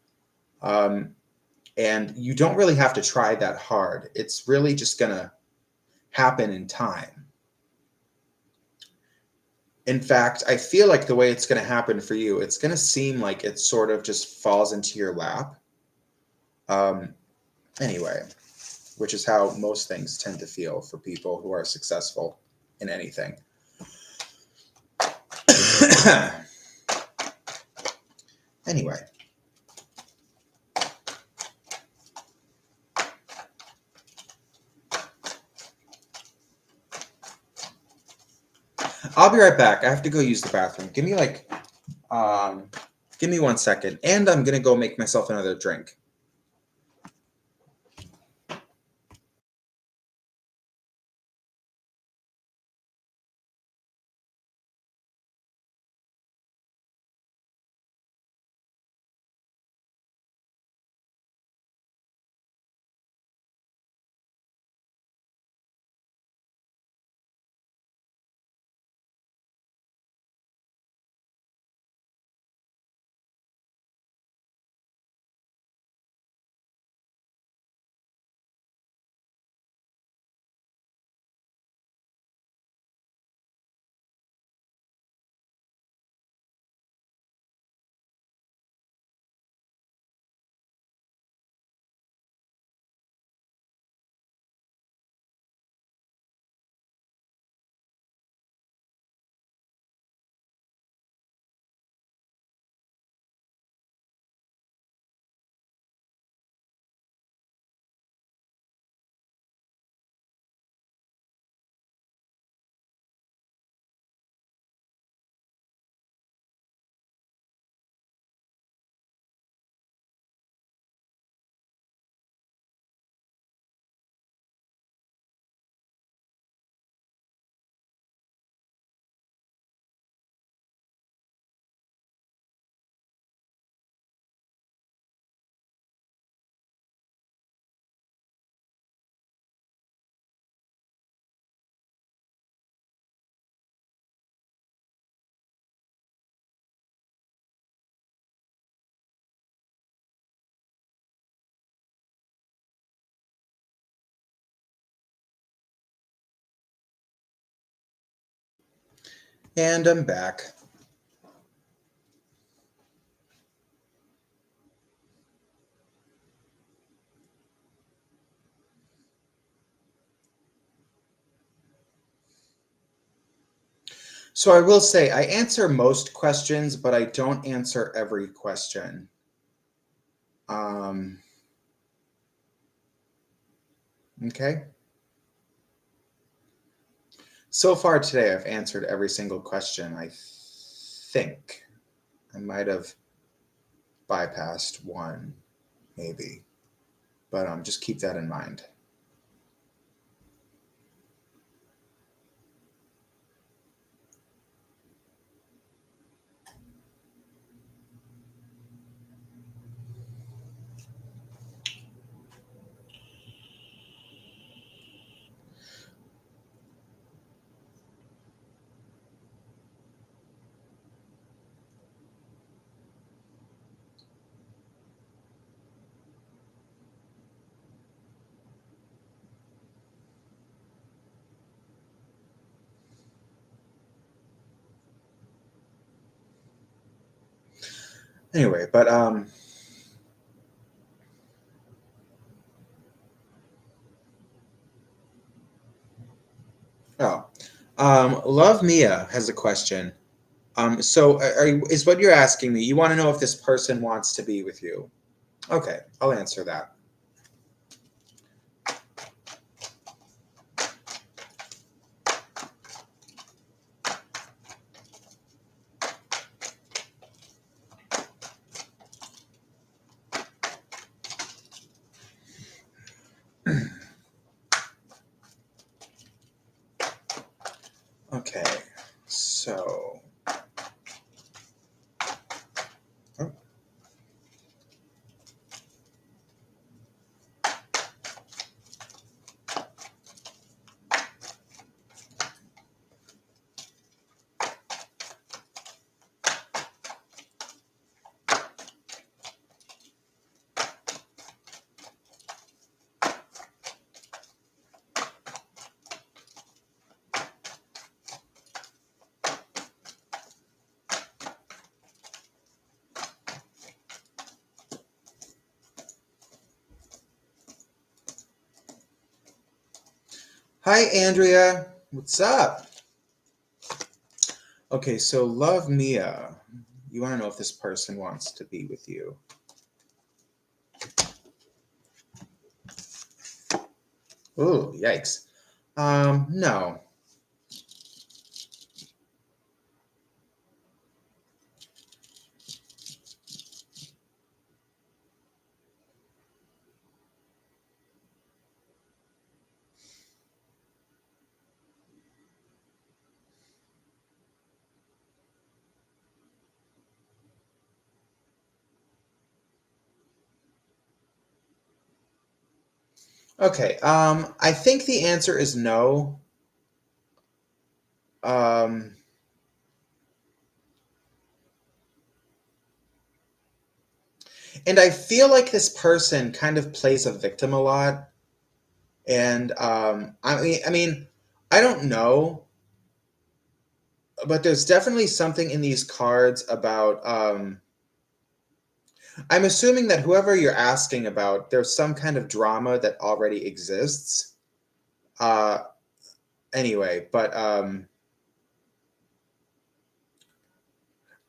And you don't really have to try that hard. It's really just going to happen in time. In fact, I feel like the way it's going to happen for you, it's going to seem like it sort of just falls into your lap. Anyway, which is how most things tend to feel for people who are successful in anything. Anyway. I'll be right back. I have to go use the bathroom. Give me 1 second. And I'm going to go make myself another drink. And I'm back. So I will say I answer most questions, but I don't answer every question. Okay. So far today, I've answered every single question. I think I might have bypassed one, maybe, but just keep that in mind. Anyway, but Love Mia has a question. So is what you're asking me? You want to know if this person wants to be with you? Okay, I'll answer that. Okay, so. Oh. Hi, Andrea. What's up? Okay, so Love Mia. You want to know if this person wants to be with you? Oh, yikes. No. Okay, I think the answer is no. Um, and I feel like this person kind of plays a victim a lot. And I mean, I don't know, but there's definitely something in these cards about. I'm assuming that whoever you're asking about, there's some kind of drama that already exists. Uh, anyway, but I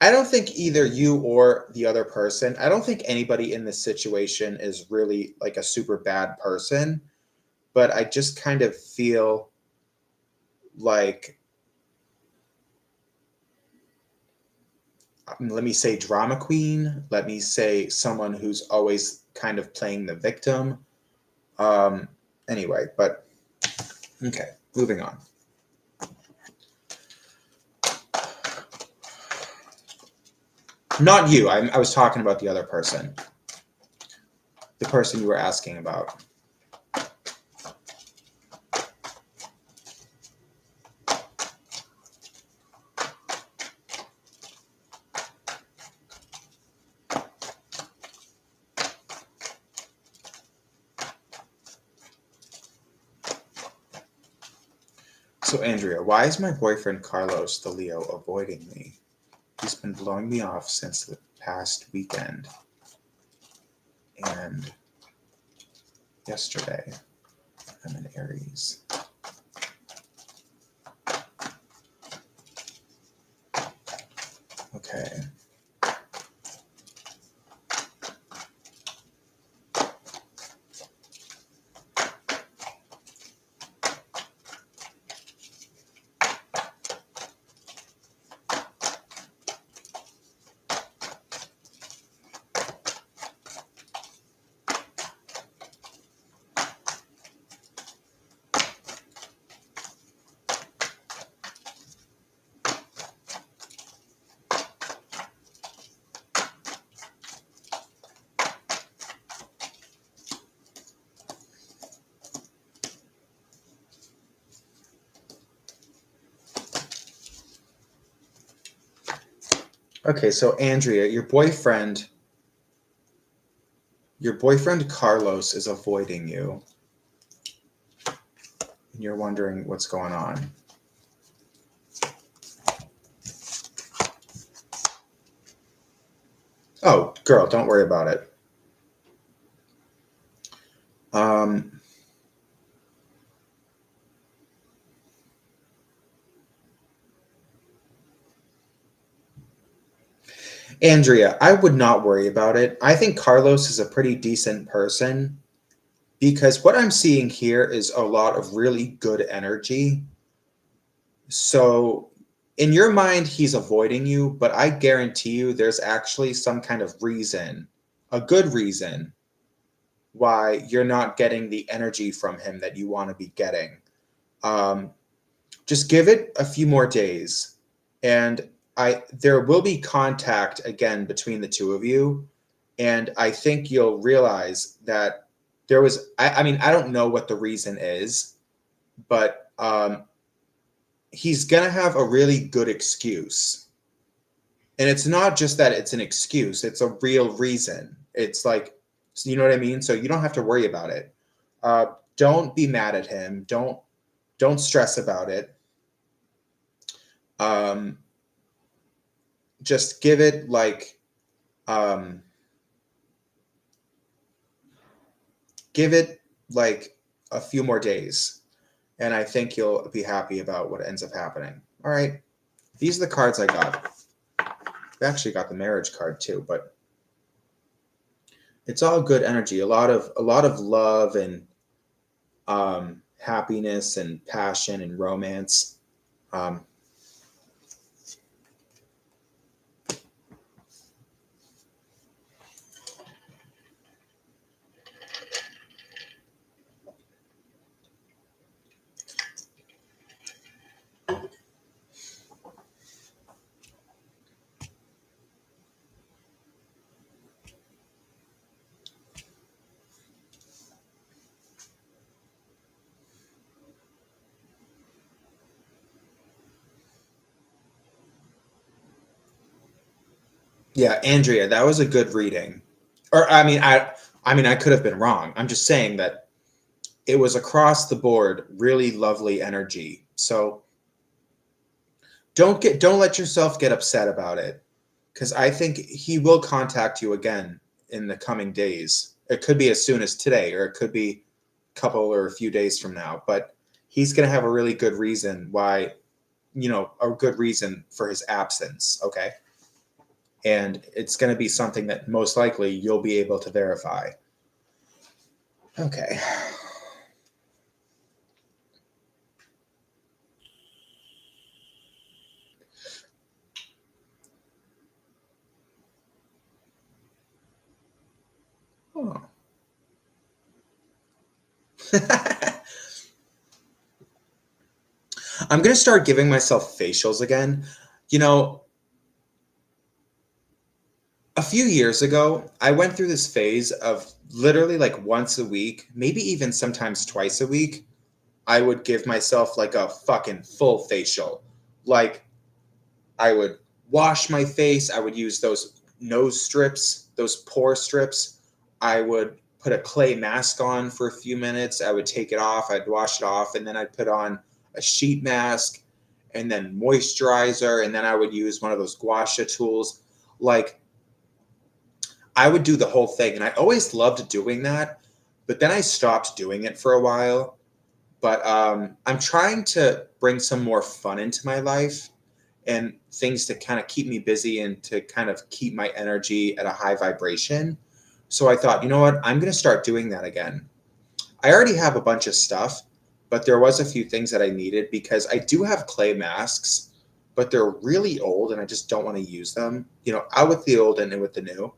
don't think either you or the other person. I don't think anybody in this situation is really like a super bad person, but I just kind of feel like, let me say drama queen, let me say someone who's always kind of playing the victim. Um, anyway, but okay, moving on. Not you. I was talking about the other person, the person you were asking about. So, Andrea, why is my boyfriend Carlos, the Leo, avoiding me? He's been blowing me off since the past weekend and yesterday. I'm an Aries. Okay. Okay, so Andrea, your boyfriend Carlos is avoiding you. And you're wondering what's going on. Oh, girl, don't worry about it. Andrea, I would not worry about it. I think Carlos is a pretty decent person because what I'm seeing here is a lot of really good energy. So, in your mind, he's avoiding you, but I guarantee you there's actually some kind of reason, a good reason, why you're not getting the energy from him that you want to be getting. Um, just give it a few more days, and there will be contact again between the two of you, and I think you'll realize that there was. I mean, I don't know what the reason is, but he's gonna have a really good excuse. And it's not just that it's an excuse, it's a real reason. It's like, you know what I mean? So you don't have to worry about it. Don't be mad at him. Don't stress about it. Um, just um, give it like a few more days, and I think you'll be happy about what ends up happening. All right, these are the cards I got. I actually got the marriage card too, but it's all good energy. A lot of love and happiness and passion and romance. Um, yeah, Andrea, that was a good reading. Or I mean, I could have been wrong. I'm just saying that it was across the board really lovely energy. So don't let yourself get upset about it, because I think he will contact you again in the coming days. It could be as soon as today, or it could be a couple or a few days from now. But he's going to have a really good reason why, a good reason for his absence. Okay. And it's going to be something that most likely you'll be able to verify. Okay. Oh. I'm going to start giving myself facials again. You know, a few years ago, I went through this phase of literally like once a week, maybe even sometimes twice a week, I would give myself like a fucking full facial. Like, I would wash my face. I would use those nose strips, those pore strips. I would put a clay mask on for a few minutes. I would take it off. I'd wash it off. And then I'd put on a sheet mask and then moisturizer. And then I would use one of those gua sha tools. Like, I would do the whole thing. And I always loved doing that. But then I stopped doing it for a while. But I'm trying to bring some more fun into my life and things to kind of keep me busy and to kind of keep my energy at a high vibration. So I thought, you know what? I'm going to start doing that again. I already have a bunch of stuff, but there was a few things that I needed because I do have clay masks, but they're really old and I just don't want to use them. Out with the old and in with the new.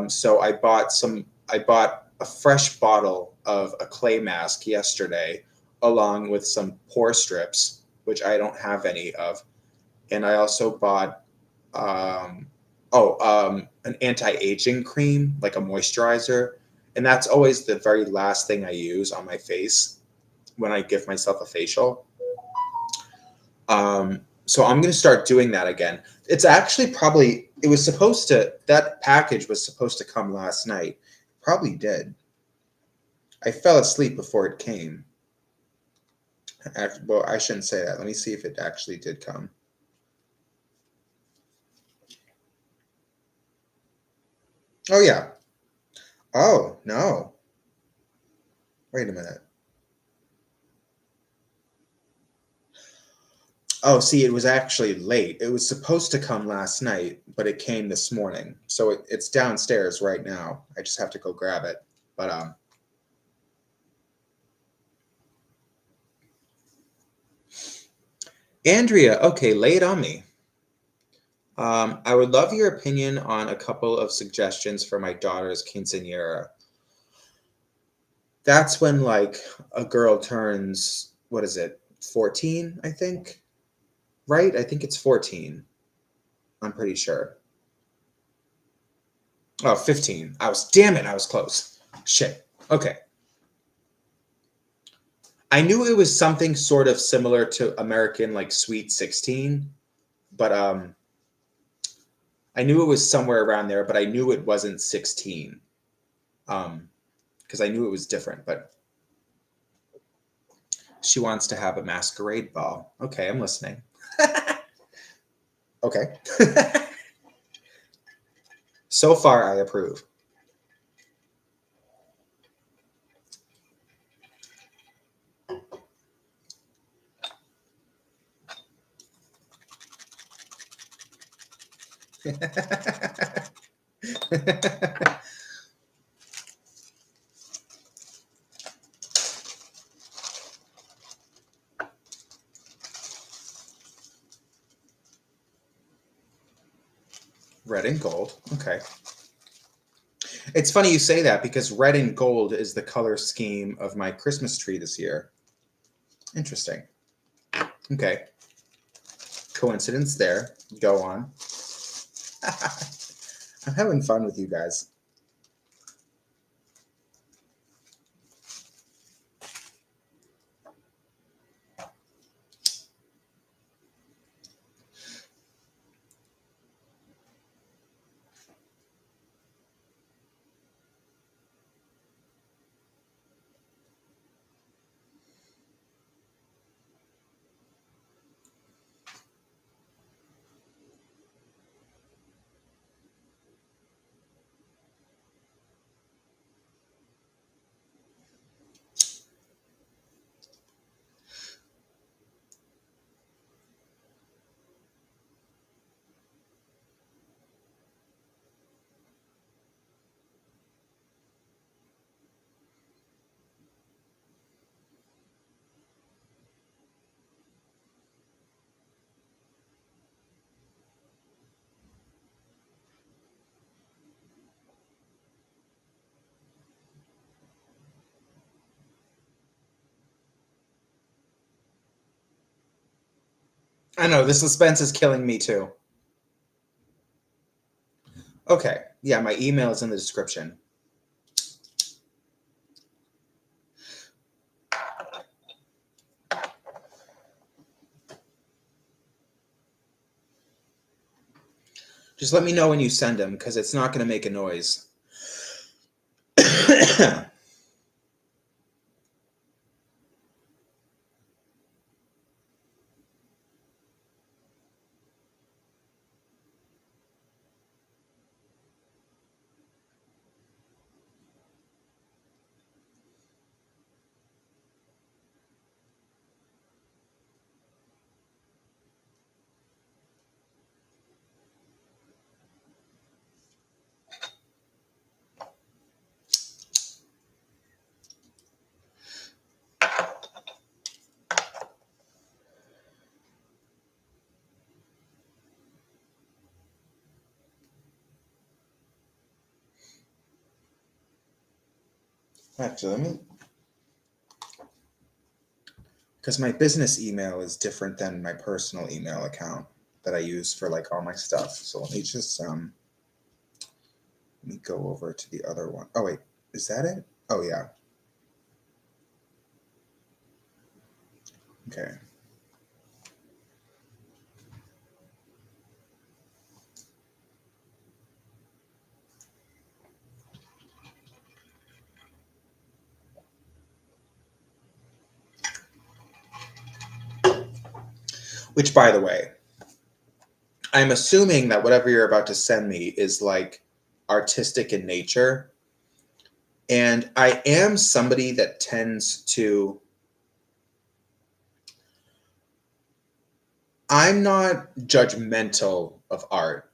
So I bought a fresh bottle of a clay mask yesterday, along with some pore strips, which I don't have any of. And I also bought um, an anti-aging cream, like a moisturizer. And that's always the very last thing I use on my face when I give myself a facial. So I'm going to start doing that again. It's actually probably, it was supposed to, that package was supposed to come last night. Probably did. I fell asleep before it came. Well, I shouldn't say that. Let me see if it actually did come. Oh, yeah. Oh, no. Wait a minute. Oh, see, it was actually late. It was supposed to come last night, but it came this morning. So it's downstairs right now. I just have to go grab it. But Andrea, okay, lay it on me. I would love your opinion on a couple of suggestions for my daughter's quinceañera. That's when like a girl turns, what is it, 14, I think? Right? I think it's 14. I'm pretty sure. Oh, 15. Damn it, I was close. Shit. Okay. I knew it was something sort of similar to American like Sweet 16, but I knew it was somewhere around there, but I knew it wasn't 16. Because I knew it was different, but she wants to have a masquerade ball. Okay, I'm listening. Okay. So far, I approve. Red and gold. Okay. It's funny you say that because red and gold is the color scheme of my Christmas tree this year. Interesting. Okay. Coincidence there. Go on. I'm having fun with you guys. I know, the suspense is killing me too. Okay. Yeah, my email is in the description. Just let me know when you send them because it's not going to make a noise. Actually, let me, because my business email is different than my personal email account that I use for like all my stuff. So let me just let me go over to the other one. Oh wait, is that it? Oh yeah. Okay. Which, by the way, I'm assuming that whatever you're about to send me is like artistic in nature. And I am somebody that tends to, I'm not judgmental of art.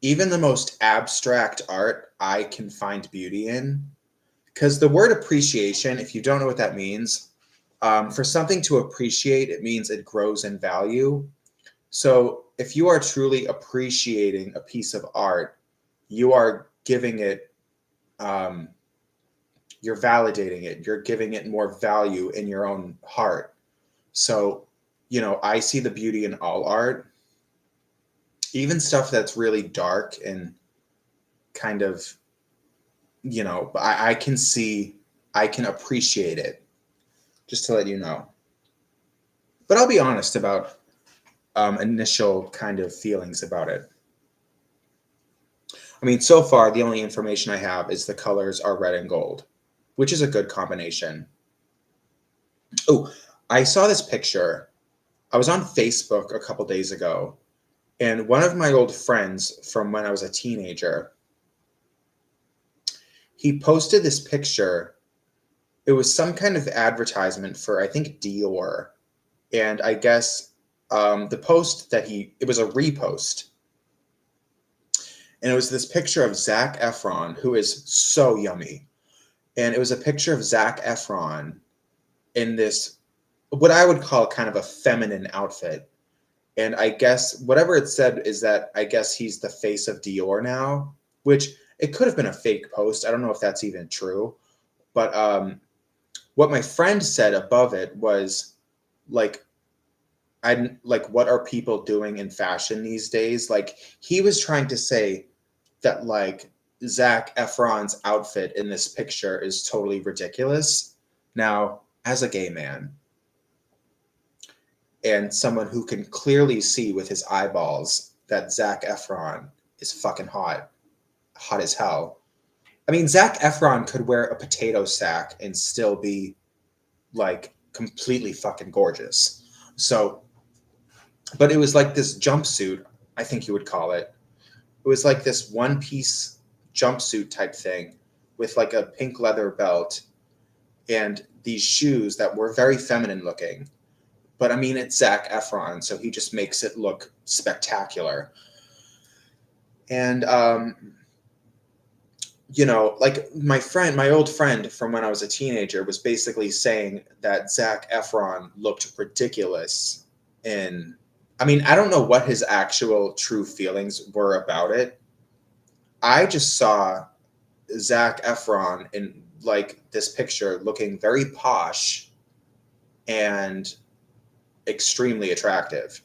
Even the most abstract art, I can find beauty in. Because the word appreciation, if you don't know what that means, for something to appreciate, it means it grows in value. So if you are truly appreciating a piece of art, you are giving it, you're validating it, you're giving it more value in your own heart. So, I see the beauty in all art, even stuff that's really dark and kind of, I can see, I can appreciate it, just to let you know. But I'll be honest about initial kind of feelings about it. I mean, so far, the only information I have is the colors are red and gold, which is a good combination. Oh, I saw this picture. I was on Facebook a couple days ago, and one of my old friends from when I was a teenager, he posted this picture. It was some kind of advertisement for, I think, Dior. And I guess the post that it was a repost. And it was this picture of Zac Efron, who is so yummy. And it was a picture of Zac Efron in this, what I would call kind of a feminine outfit. And I guess whatever it said is that I guess he's the face of Dior now, which it could have been a fake post. I don't know if that's even true. But what my friend said above it was like, what are people doing in fashion these days? Like, he was trying to say that like Zac Efron's outfit in this picture is totally ridiculous. Now, as a gay man and someone who can clearly see with his eyeballs that Zac Efron is fucking hot as hell. I mean, Zac Efron could wear a potato sack and still be like completely fucking gorgeous. So, but it was like this jumpsuit, I think you would call it. It was like this one piece jumpsuit type thing with like a pink leather belt and these shoes that were very feminine looking. But I mean, it's Zac Efron, so he just makes it look spectacular. And, like my old friend from when I was a teenager was basically saying that Zac Efron looked ridiculous in, I mean, I don't know what his actual true feelings were about it. I just saw Zac Efron in like this picture looking very posh and extremely attractive.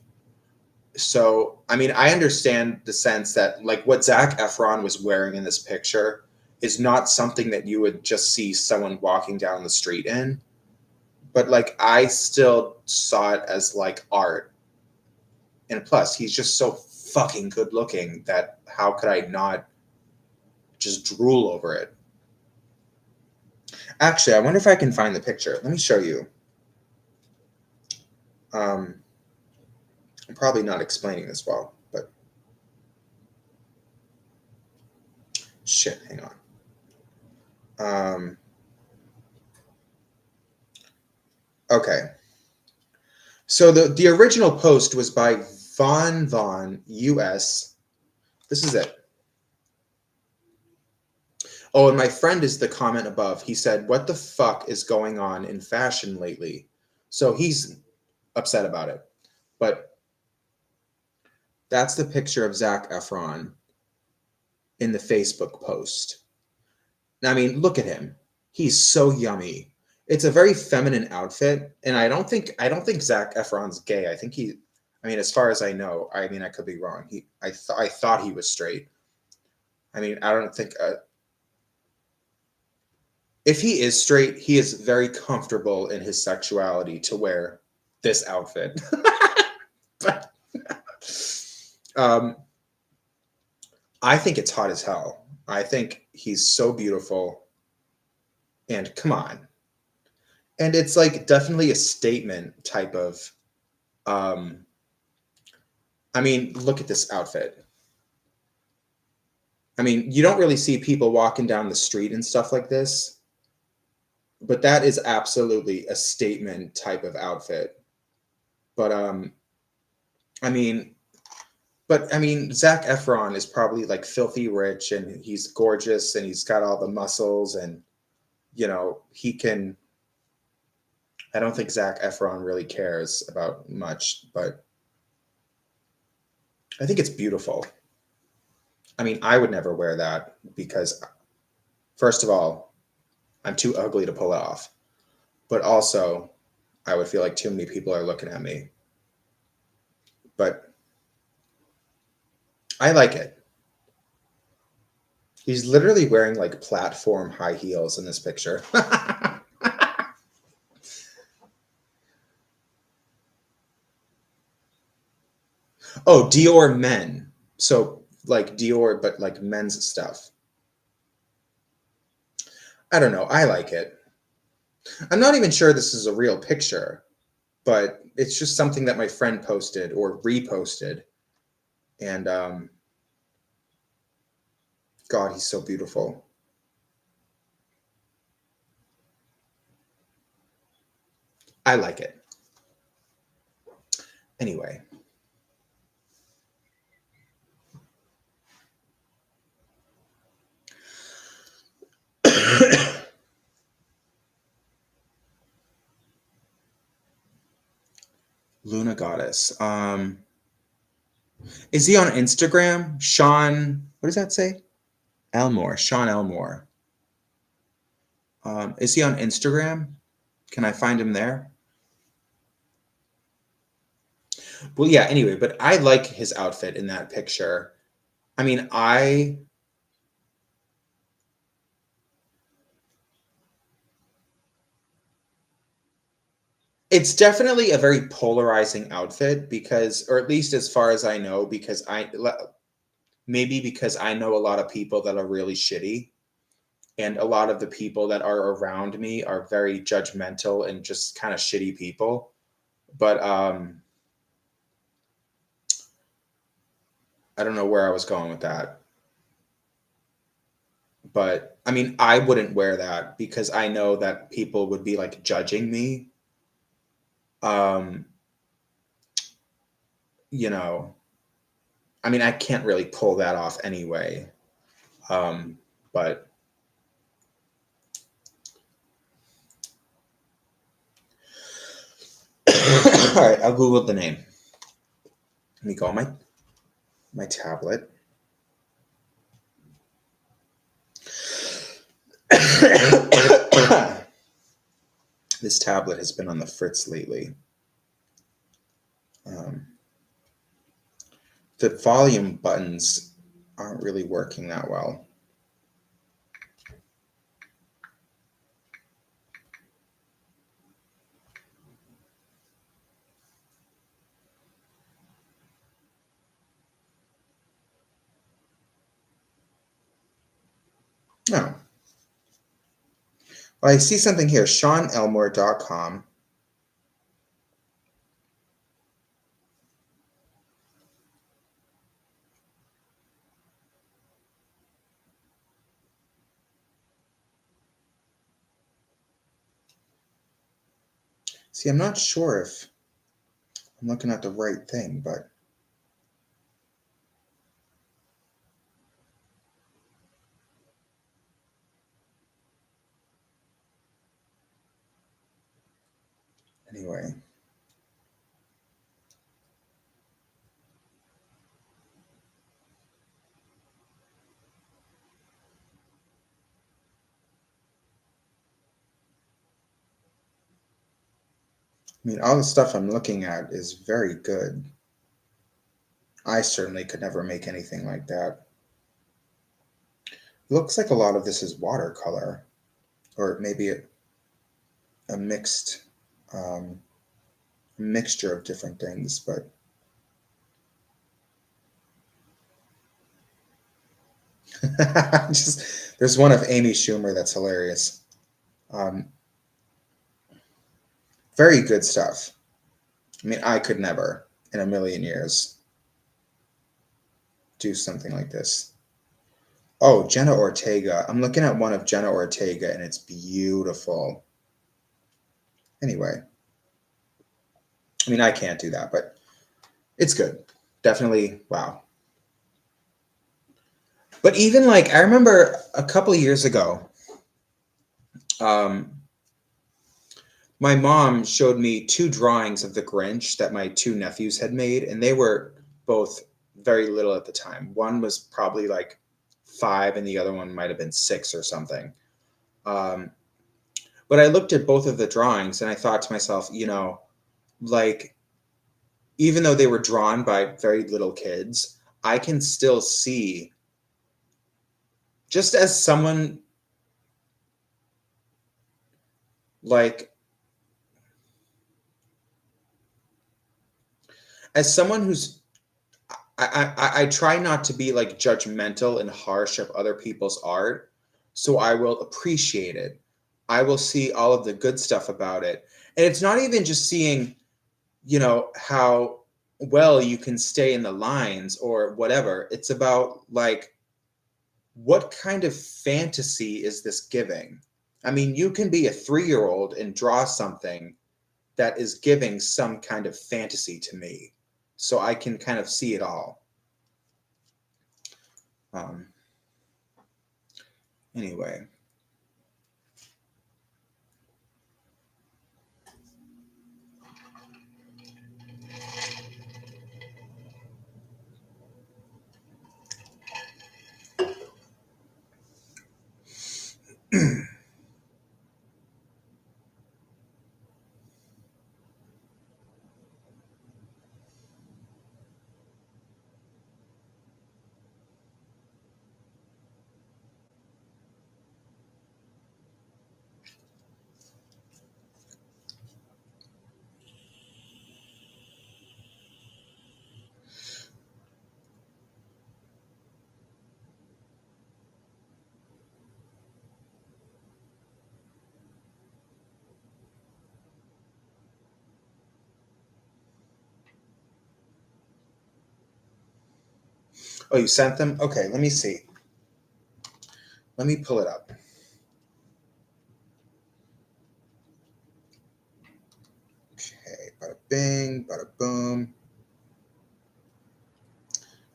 So, I mean, I understand the sense that like what Zac Efron was wearing in this picture is not something that you would just see someone walking down the street in. But like, I still saw it as like art. And plus, he's just so fucking good looking that how could I not just drool over it? Actually, I wonder if I can find the picture. Let me show you. I'm probably not explaining this well, but shit, hang on. Okay. So the original post was by Von US. This is it. Oh, and my friend is the comment above. He said, "What the fuck is going on in fashion lately?" So he's upset about it. But that's the picture of Zac Efron in the Facebook post. I mean, look at him. He's so yummy. It's a very feminine outfit, and I don't think Zac Efron's gay. I mean, as far as I know, I mean, I could be wrong. I thought he was straight. I mean, I don't think. If he is straight, he is very comfortable in his sexuality to wear this outfit. But, I think it's hot as hell. I think he's so beautiful. And come on. And it's like definitely a statement type of I mean, look at this outfit. I mean, you don't really see people walking down the street and stuff like this, but that is absolutely a statement type of outfit. But I mean, Zac Efron is probably like filthy rich and he's gorgeous and he's got all the muscles and he can. I don't think Zac Efron really cares about much, but I think it's beautiful. I mean, I would never wear that because, first of all, I'm too ugly to pull it off. But also, I would feel like too many people are looking at me. But I like it. He's literally wearing like platform high heels in this picture. Oh, Dior men. So like Dior, but like men's stuff. I don't know. I like it. I'm not even sure this is a real picture, but it's just something that my friend posted or reposted. And God, he's so beautiful. I like it. Anyway. Luna Goddess. Is he on Instagram? Sean, what does that say? Elmore. Sean Elmore. Is he on Instagram? Can I find him there? Well, yeah, anyway, but I like his outfit in that picture. I mean, it's definitely a very polarizing outfit because, or at least as far as I know, because maybe because I know a lot of people that are really shitty. And a lot of the people that are around me are very judgmental and just kind of shitty people. But I don't know where I was going with that. But I mean, I wouldn't wear that because I know that people would be like judging me. Um, you know, I mean, I can't really pull that off anyway. But all right, I'll Google the name. Let me go on my tablet. This tablet has been on the fritz lately. The volume buttons aren't really working that well. No. Well, I see something here, SeanElmore.com. See, I'm not sure if I'm looking at the right thing, but anyway. I mean, all the stuff I'm looking at is very good. I certainly could never make anything like that. Looks like a lot of this is watercolor, or maybe a mixture of different things, but there's one of Amy Schumer that's hilarious. Very good stuff. I mean, I could never in a million years. do something like this. Oh, Jenna Ortega. I'm looking at one of Jenna Ortega, and it's beautiful. Anyway. I mean, I can't do that, but it's good. Definitely, wow. But even like, I remember a couple of years ago, my mom showed me 2 drawings of the Grinch that my 2 nephews had made, and they were both very little at the time. One was probably like 5, and the other one might have been 6 or something. But I looked at both of the drawings, and I thought to myself, you know, like, even though they were drawn by very little kids, I can still see, just as someone like, as someone who's, I try not to be like judgmental and harsh of other people's art, so I will appreciate it. I will see all of the good stuff about it. And it's not even just seeing, you know, how well you can stay in the lines or whatever. It's about like, what kind of fantasy is this giving? I mean, you can be a 3-year-old and draw something that is giving some kind of fantasy to me. So I can kind of see it all. Anyway. Oh, you sent them? Okay, let me see. Let me pull it up. Okay, bada bing, bada boom.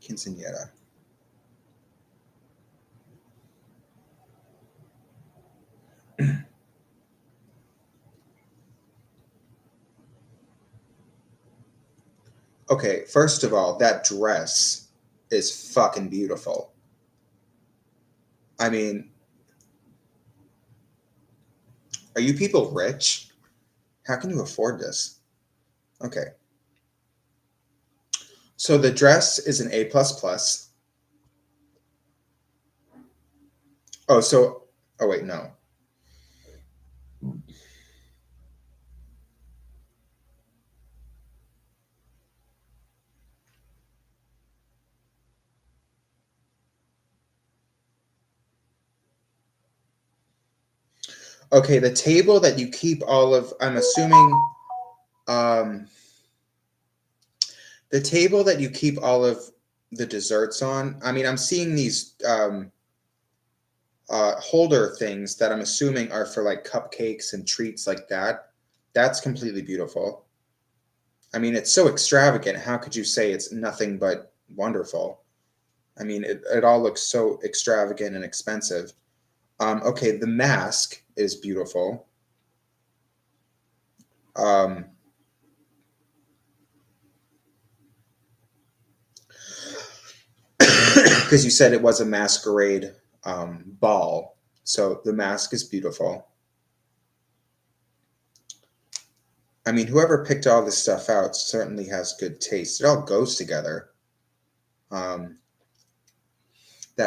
Quinceañera. Okay, first of all, that dress is fucking beautiful. I mean, are you people rich? How can you afford this? Okay. So the dress is an A++. Oh, so, oh wait, no. Okay, the table that you keep all of, I'm assuming, the table that you keep all of the desserts on. I mean, I'm seeing these holder things that I'm assuming are for like cupcakes and treats like that. That's completely beautiful. I mean, it's so extravagant. How could you say it's nothing but wonderful? I mean, it all looks so extravagant and expensive. Okay, the mask is beautiful. Because you said it was a masquerade ball. So the mask is beautiful. I mean, whoever picked all this stuff out certainly has good taste. It all goes together. That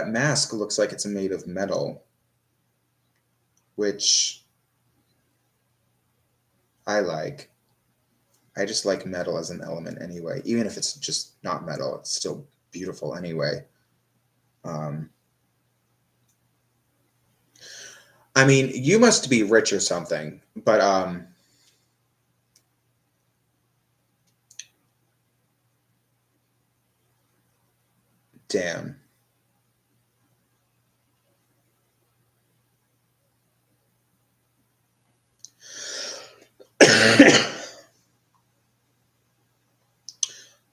mask looks like it's made of metal, which I like. I just like metal as an element anyway. Even if it's just not metal, it's still beautiful anyway. I mean, you must be rich or something, but Damn.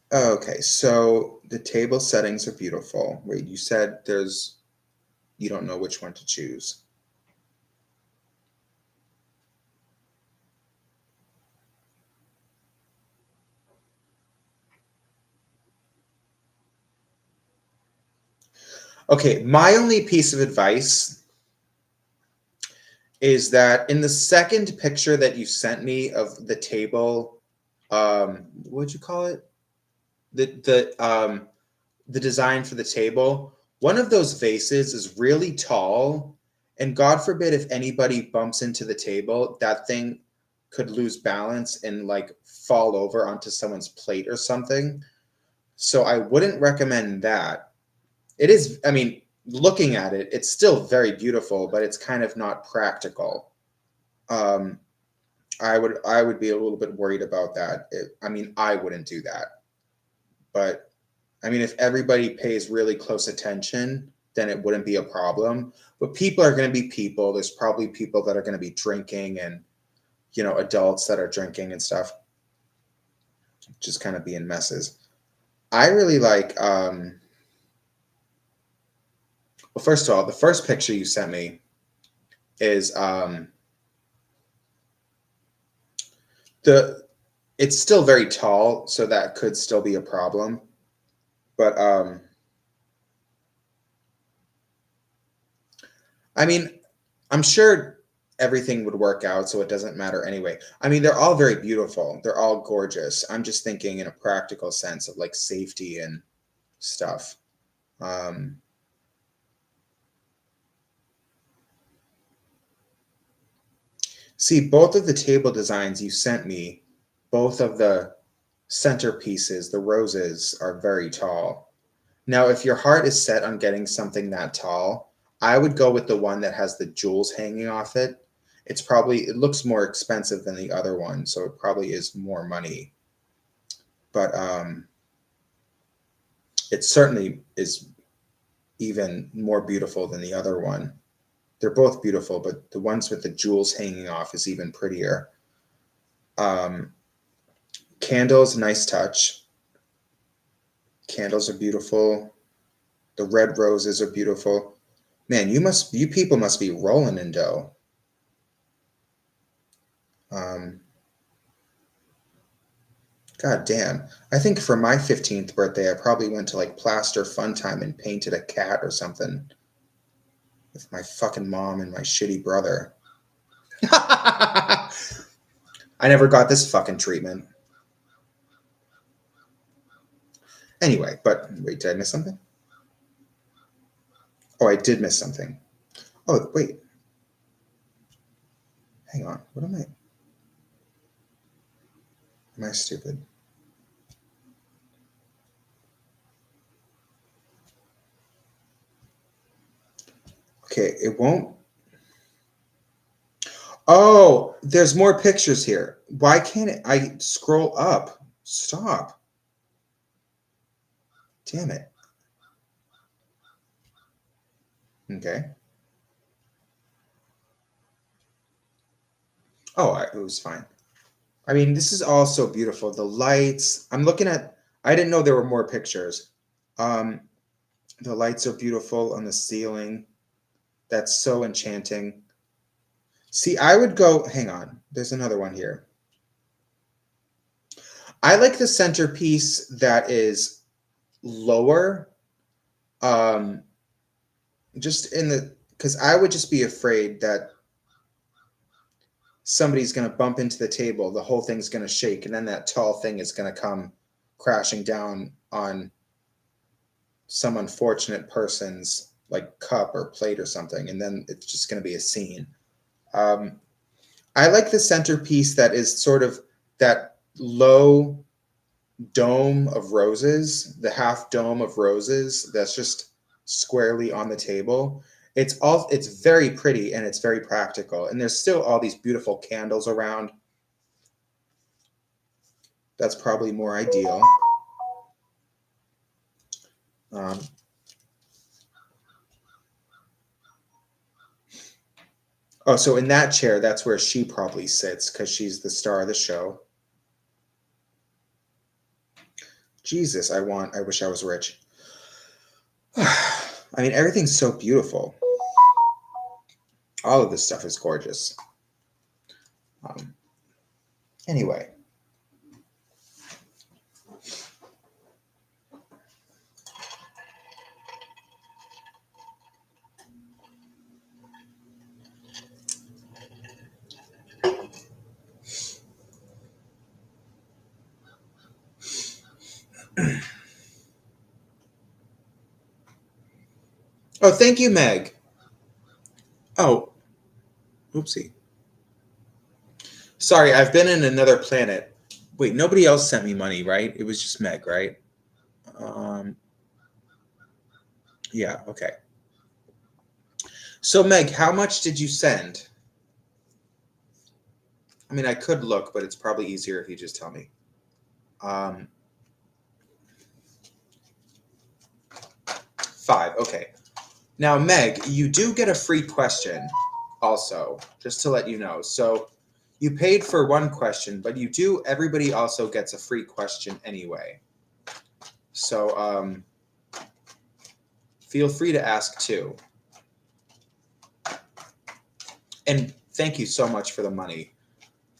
Okay, so the table settings are beautiful. Wait, you said you don't know which one to choose. Okay, my only piece of advice is that in the second picture that you sent me of the table, what'd you call it? The design for the table, one of those vases is really tall, and God forbid if anybody bumps into the table, that thing could lose balance and like fall over onto someone's plate or something. So I wouldn't recommend that. It is, I mean, looking at it, it's still very beautiful, but it's kind of not practical. Um, I would be a little bit worried about that. I mean, I wouldn't do that, but I mean, if everybody pays really close attention, then it wouldn't be a problem. But people are going to be people. There's probably people that are going to be drinking and, adults that are drinking and stuff, just kind of being messes. I really like, well, first of all, the first picture you sent me is it's still very tall, so that could still be a problem. But I mean, I'm sure everything would work out, so it doesn't matter anyway. I mean, they're all very beautiful. They're all gorgeous. I'm just thinking in a practical sense of like safety and stuff. Um, See, both of the table designs you sent me, both of the centerpieces, the roses, are very tall. Now, if your heart is set on getting something that tall, I would go with the one that has the jewels hanging off it. It looks more expensive than the other one, so it probably is more money. But it certainly is even more beautiful than the other one. They're both beautiful, but the ones with the jewels hanging off is even prettier. Um, Candles, nice touch. Candles are beautiful. The red roses are beautiful. Man, you people must be rolling in dough. Um, God damn. I think for my 15th birthday, I probably went to like Plaster Fun Time and painted a cat or something with my fucking mom and my shitty brother. I never got this fucking treatment. Anyway, but wait, did I miss something? Oh, I did miss something. Oh, wait. Hang on. What am I? Am I stupid? Okay, it won't. Oh, there's more pictures here. Why can't I scroll up? Stop. Damn it. Okay. Oh, it was fine. I mean, this is all so beautiful. The lights. I didn't know there were more pictures. Um, the lights are beautiful on the ceiling. That's so enchanting. See, I would go, hang on. There's another one here. I like the centerpiece that is lower. Um, because I would just be afraid that somebody's going to bump into the table, the whole thing's going to shake, and then that tall thing is going to come crashing down on some unfortunate person's like cup or plate or something, and then it's just going to be a scene. Um, I like the centerpiece that is sort of that low dome of roses, the half dome of roses that's just squarely on the table. It's very pretty and it's very practical. And there's still all these beautiful candles around. That's probably more ideal. Oh, so in that chair, that's where she probably sits because she's the star of the show. Jesus, I wish I was rich. I mean, everything's so beautiful. All of this stuff is gorgeous. Anyway. Oh, thank you, Meg. Oh, oopsie. Sorry, I've been in another planet. Wait, nobody else sent me money, right? It was just Meg, right? Yeah, okay. So, Meg, how much did you send? I mean, I could look, but it's probably easier if you just tell me. 5, okay. Now, Meg, you do get a free question also, just to let you know. So you paid for one question, but everybody also gets a free question anyway. So feel free to ask too. And thank you so much for the money.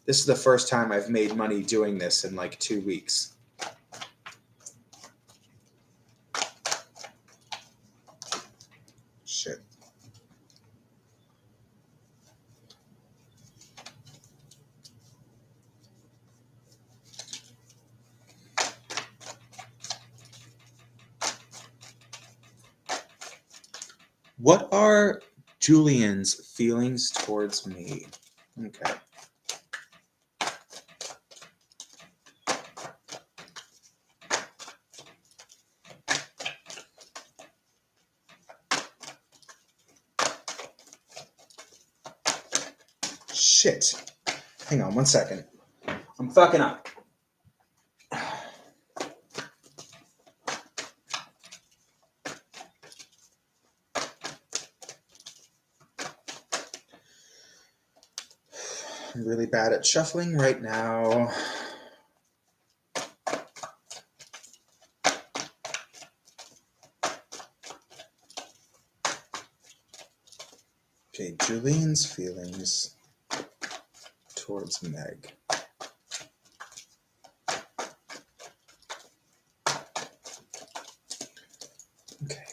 This is the first time I've made money doing this in like 2 weeks. Shit. What are Julian's feelings towards me? Okay. Shit. Hang on 1 second. I'm fucking up. I'm really bad at shuffling right now. Okay, Julian's feelings towards Meg. Okay.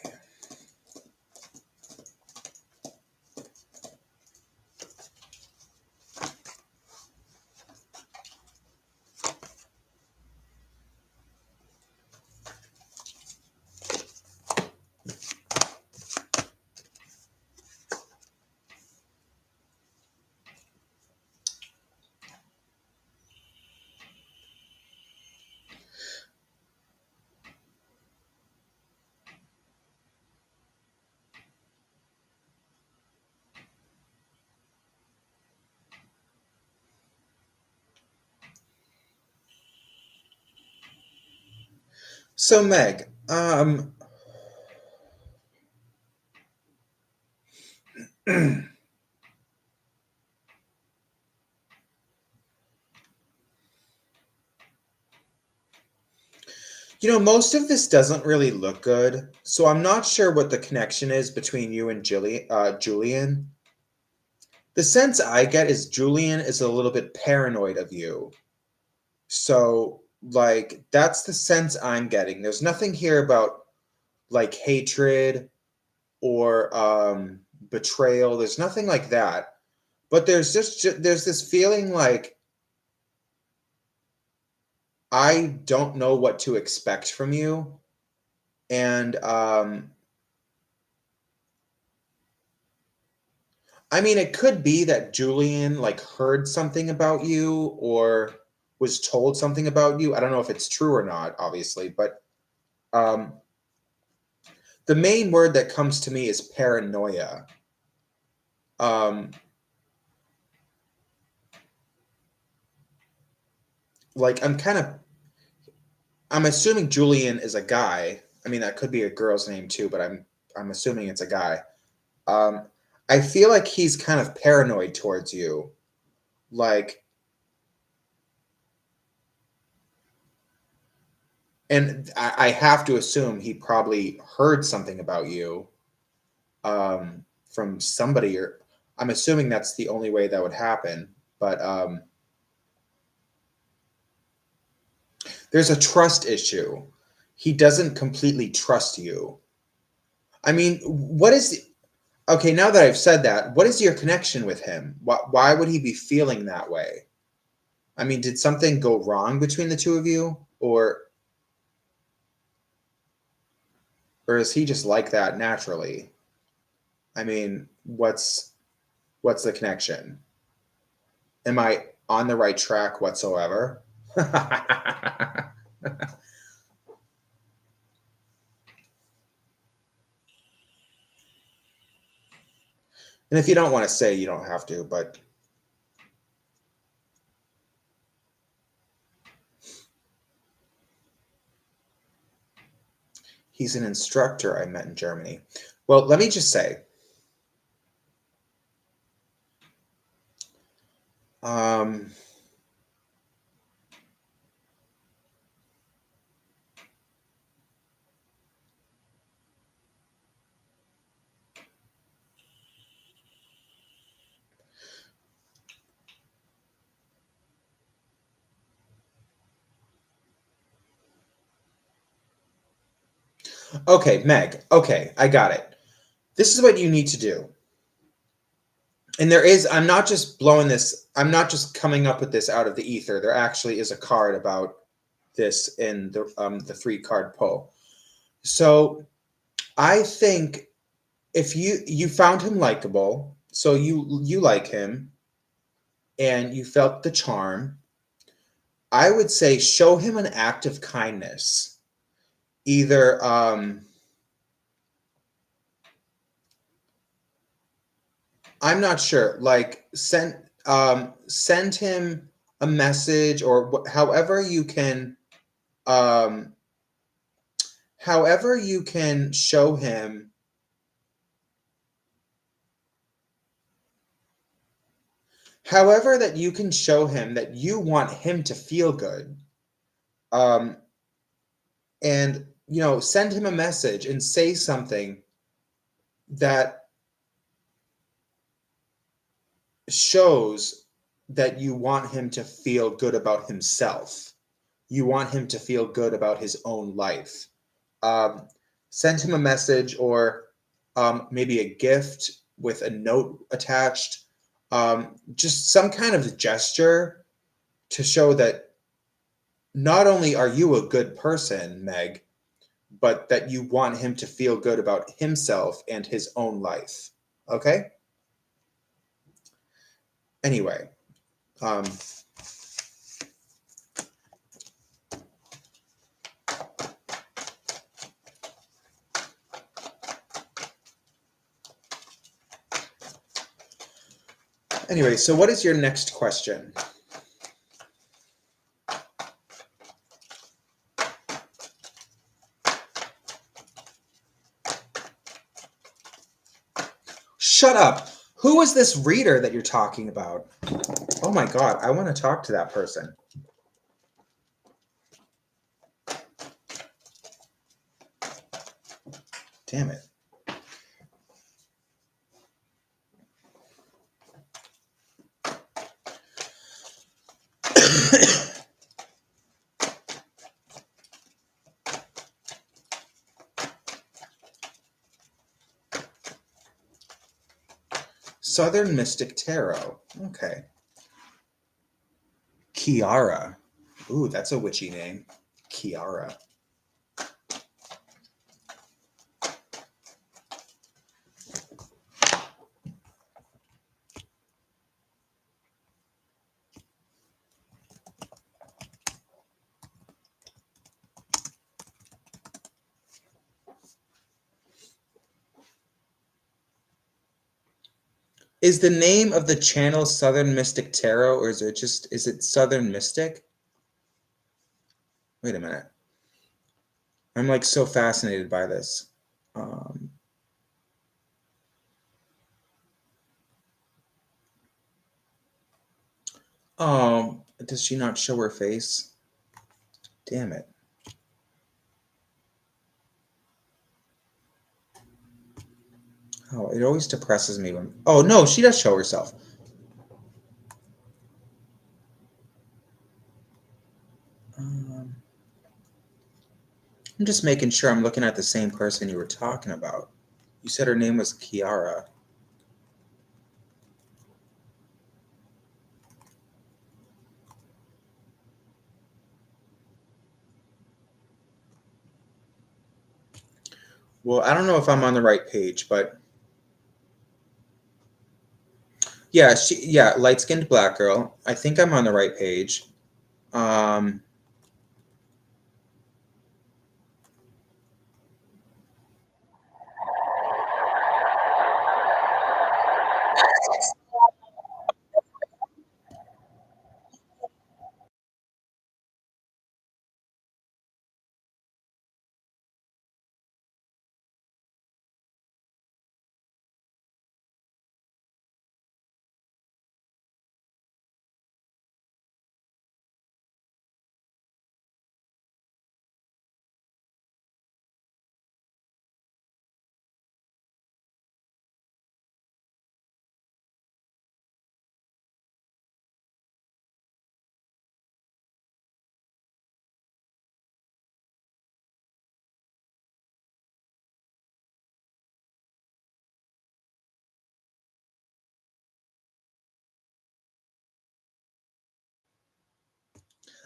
So Meg, most of this doesn't really look good. So I'm not sure what the connection is between you and Julian. The sense I get is Julian is a little bit paranoid of you. So, like, that's the sense I'm getting. There's nothing here about like hatred or betrayal. There's nothing like that. But there's this feeling like I don't know what to expect from you. And I mean, it could be that Julian like heard something about you or was told something about you. I don't know if it's true or not, obviously, but um, the main word that comes to me is paranoia. Like I'm assuming Julian is a guy. I mean, that could be a girl's name too, but I'm assuming it's a guy. Um, I feel like he's kind of paranoid towards you. Like, and I have to assume he probably heard something about you from somebody, or I'm assuming that's the only way that would happen. But there's a trust issue. He doesn't completely trust you. I mean, what is okay? Now that I've said that, what is your connection with him? Why would he be feeling that way? I mean, did something go wrong between the two of you, or is he just like that naturally? I mean, what's the connection? Am I on the right track whatsoever? And if you don't want to say, you don't have to, but he's an instructor I met in Germany. Well, let me just say, um, okay, Meg, okay, I got it. This is what you need to do. And I'm not just blowing this, I'm not just coming up with this out of the ether. There actually is a card about this in the 3-card pull. So I think if you found him likable, so you like him and you felt the charm, I would say show him an act of kindness. Either I'm not sure, like send him a message, or however you can um however you can show him, however that you can show him that you want him to feel good. um and send him a message and say something that shows that you want him to feel good about himself. You want him to feel good about his own life. um, Send him a message, or maybe a gift with a note attached. Just some kind of gesture to show that not only are you a good person, Meg, but that you want him to feel good about himself and his own life. Okay? Anyway, um, so what is your next question? Shut up. Who is this reader that you're talking about? Oh my God, I want to talk to that person. Damn it. Southern Mystic Tarot. Okay. Kiara. Ooh, that's a witchy name. Kiara. Is the name of the channel Southern Mystic Tarot, or is it Southern Mystic? Wait a minute. I'm like so fascinated by this. Does she not show her face? Damn it. Oh, it always depresses me when. Oh no, she does show herself. I'm just making sure I'm looking at the same person you were talking about. You said her name was Kiara. Well, I don't know if I'm on the right page, but yeah, light-skinned black girl. I think I'm on the right page. Um,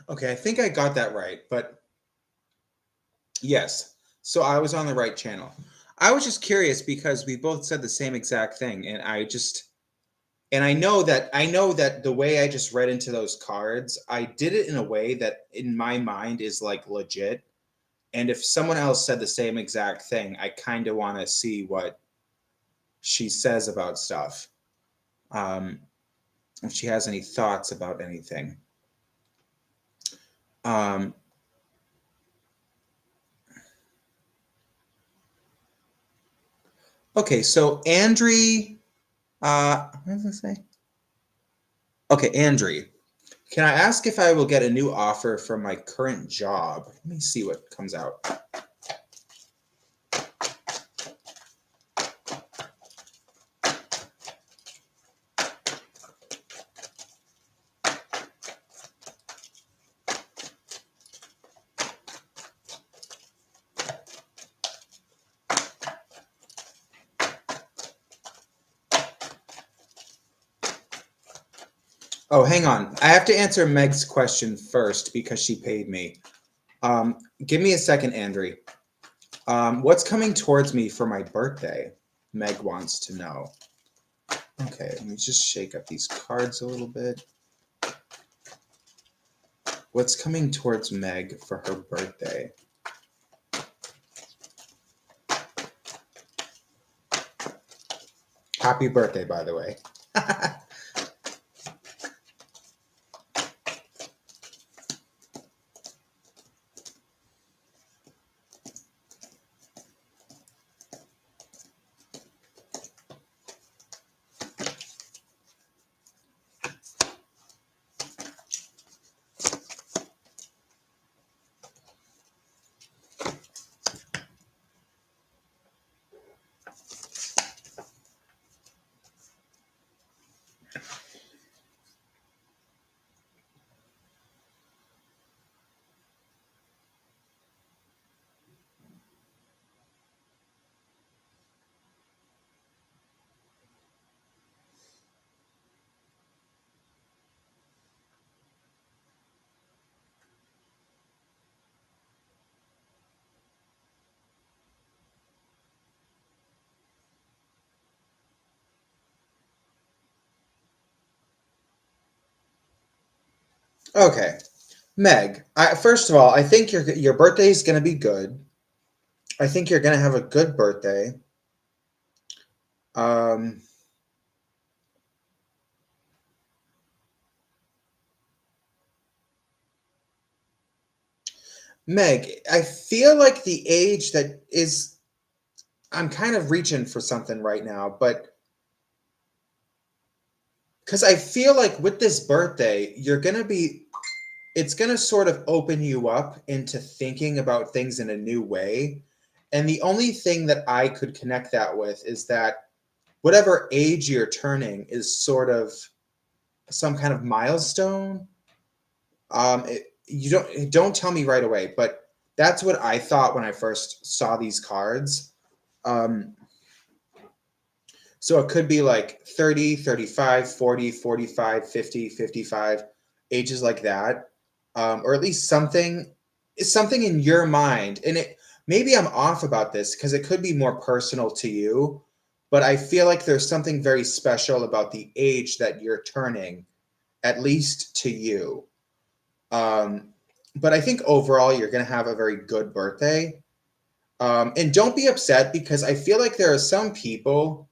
okay, I think I got that right, but yes. So I was on the right channel. I was just curious because we both said the same exact thing, and I know that the way I just read into those cards, I did it in a way that in my mind is like legit. And if someone else said the same exact thing, I kind of want to see what she says about stuff. Um, if she has any thoughts about anything. Um, okay, so Andre, what does it say? Okay, Andre, can I ask if I will get a new offer from my current job? Let me see what comes out. Oh, hang on. I have to answer Meg's question first because she paid me. Give me a second, Andre. What's coming towards me for my birthday? Meg wants to know. Okay, let me just shake up these cards a little bit. What's coming towards Meg for her birthday? Happy birthday, by the way. Okay, Meg. First of all, I think your birthday is going to be good. I think you're going to have a good birthday. Um, Meg, I feel like the age that is, I'm kind of reaching for something right now, but because I feel like with this birthday, it's going to sort of open you up into thinking about things in a new way. And the only thing that I could connect that with is that whatever age you're turning is sort of some kind of milestone. You don't tell me right away, but that's what I thought when I first saw these cards. Um, so it could be like 30, 35, 40, 45, 50, 55, ages like that. Or at least something is something in your mind. And it maybe I'm off about this because it could be more personal to you, but I feel like there's something very special about the age that you're turning, at least to you. Um, but I think overall you're going to have a very good birthday. And don't be upset because I feel like there are some people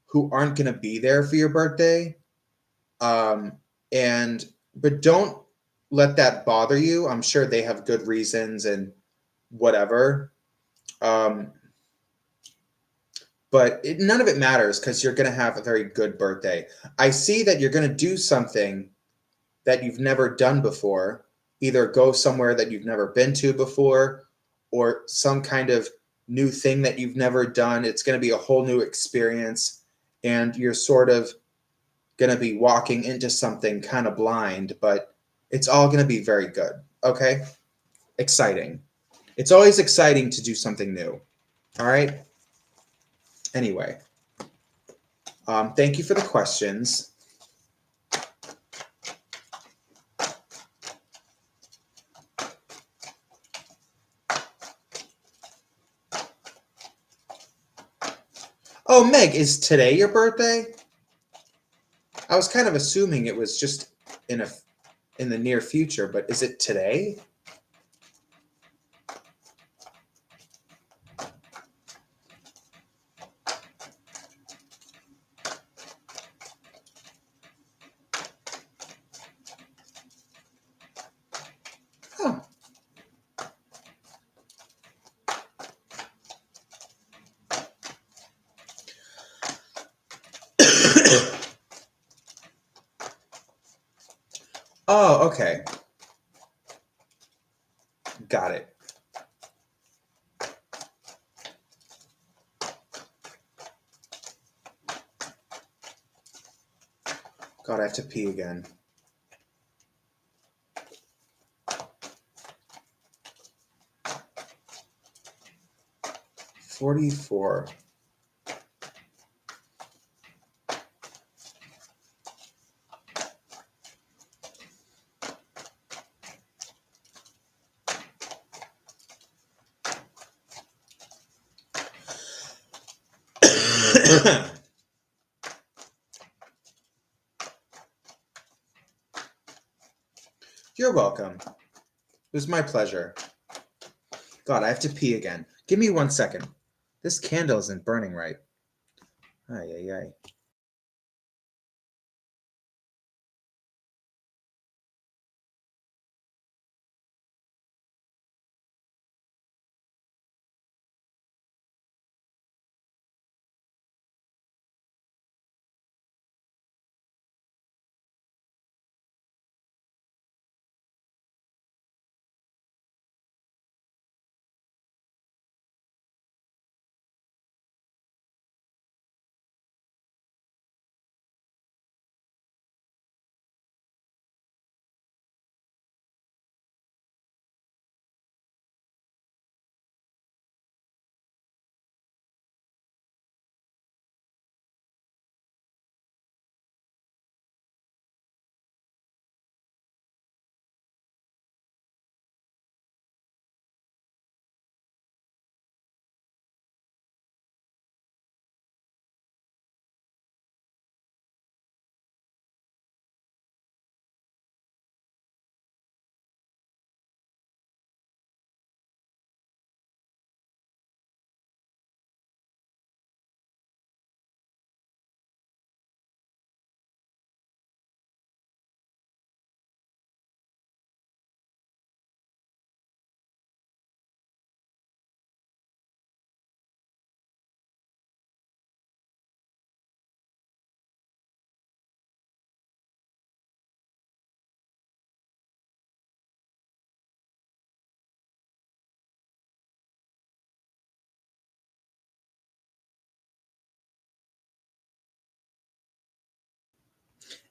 who aren't going to be there for your birthday. Um, and but don't let that bother you. I'm sure they have good reasons and whatever. Um, but none of it matters because you're going to have a very good birthday. I see that you're going to do something that you've never done before, either go somewhere that you've never been to before or some kind of new thing that you've never done. It's going to be a whole new experience, and you're sort of going to be walking into something kind of blind, but it's all going to be very good. Okay? Exciting. It's always exciting to do something new. All right? Anyway, thank you for the questions. Oh, Meg, is today your birthday? I was kind of assuming it was just in a in the near future, but is it today? Huh. Oh, okay. Got it. God, I have to pee again. 44. You're welcome. It was my pleasure. God, I have to pee again. Give me 1 second. This candle isn't burning right. Ay, ay, ay.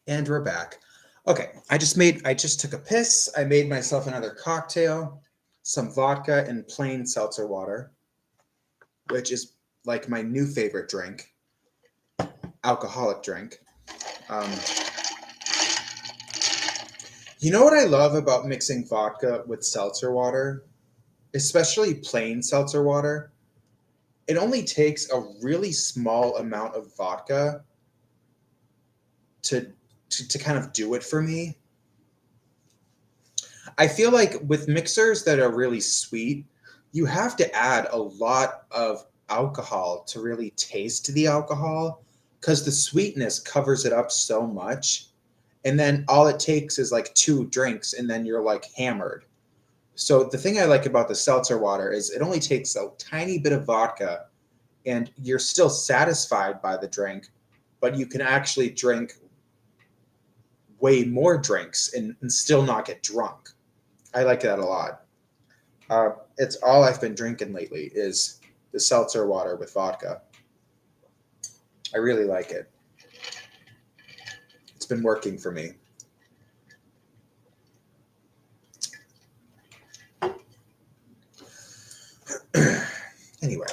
And we're back. Okay, I just took a piss. I made myself another cocktail, some vodka and plain seltzer water, which is like my new favorite drink, alcoholic drink. Um, you know what I love about mixing vodka with seltzer water, especially plain seltzer water? It only takes a really small amount of vodka to kind of do it for me. I feel like with mixers that are really sweet, you have to add a lot of alcohol to really taste the alcohol because the sweetness covers it up so much. And then all it takes is like 2 drinks and then you're like hammered. So the thing I like about the seltzer water is it only takes a tiny bit of vodka and you're still satisfied by the drink, but you can actually drink way more drinks and still not get drunk. I like that a lot. It's all I've been drinking lately is the seltzer water with vodka. I really like it. It's been working for me. Anyway.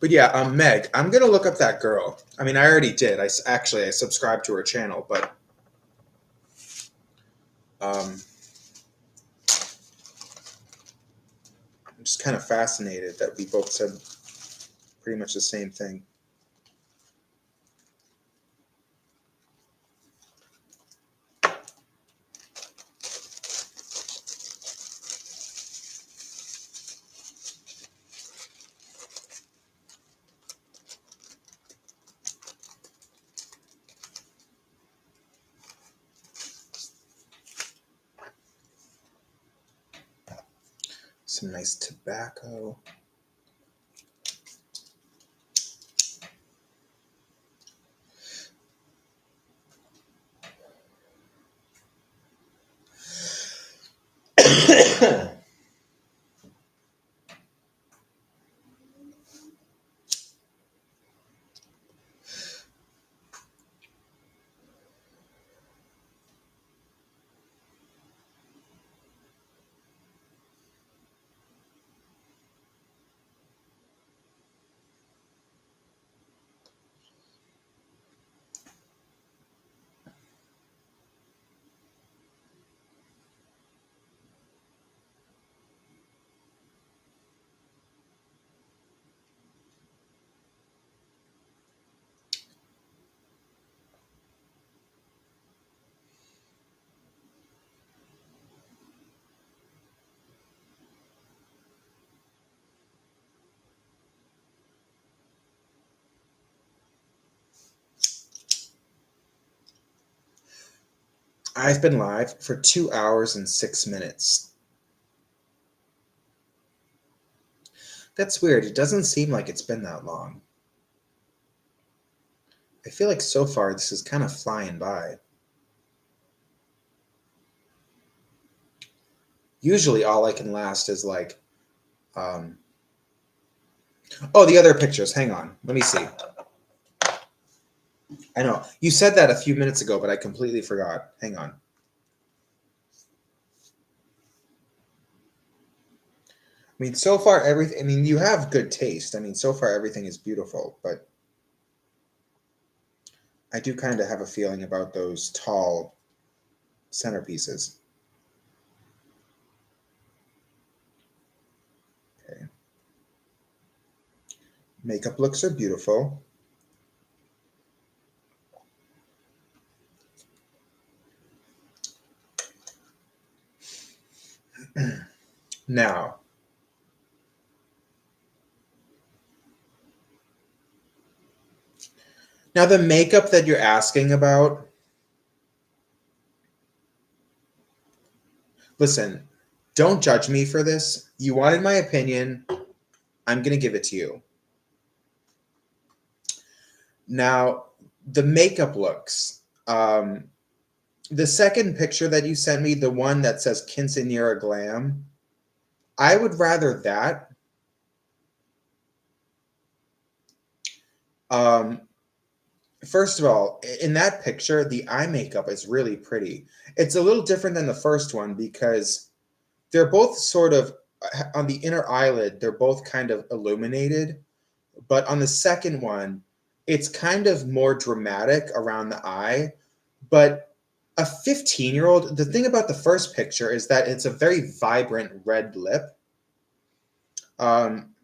But yeah, Meg, I'm going to look up that girl. I mean, I already did. I subscribed to her channel, but I'm just kind of fascinated that we both said pretty much the same thing. Some nice tobacco. I've been live for 2 hours and 6 minutes. That's weird. It doesn't seem like it's been that long. I feel like so far this is kind of flying by. Usually all I can last is like, oh, the other pictures. Hang on. Let me see. I know. You said that a few minutes ago, but I completely forgot. Hang on. I mean, so far everything, I mean, you have good taste. I mean, so far everything is beautiful, but I do kind of have a feeling about those tall centerpieces. Okay. Makeup looks are beautiful. Now, the makeup that you're asking about, listen, don't judge me for this. You wanted my opinion. I'm going to give it to you. Now, the makeup looks. The second picture that you sent me, the one that says Quinceañera Glam, I would rather that. First of all, in that picture, the eye makeup is really pretty. It's a little different than the first one because they're both sort of on the inner eyelid, they're both kind of illuminated. But on the second one, it's kind of more dramatic around the eye. But a 15-year-old, the thing about the first picture is that it's a very vibrant red lip. Um,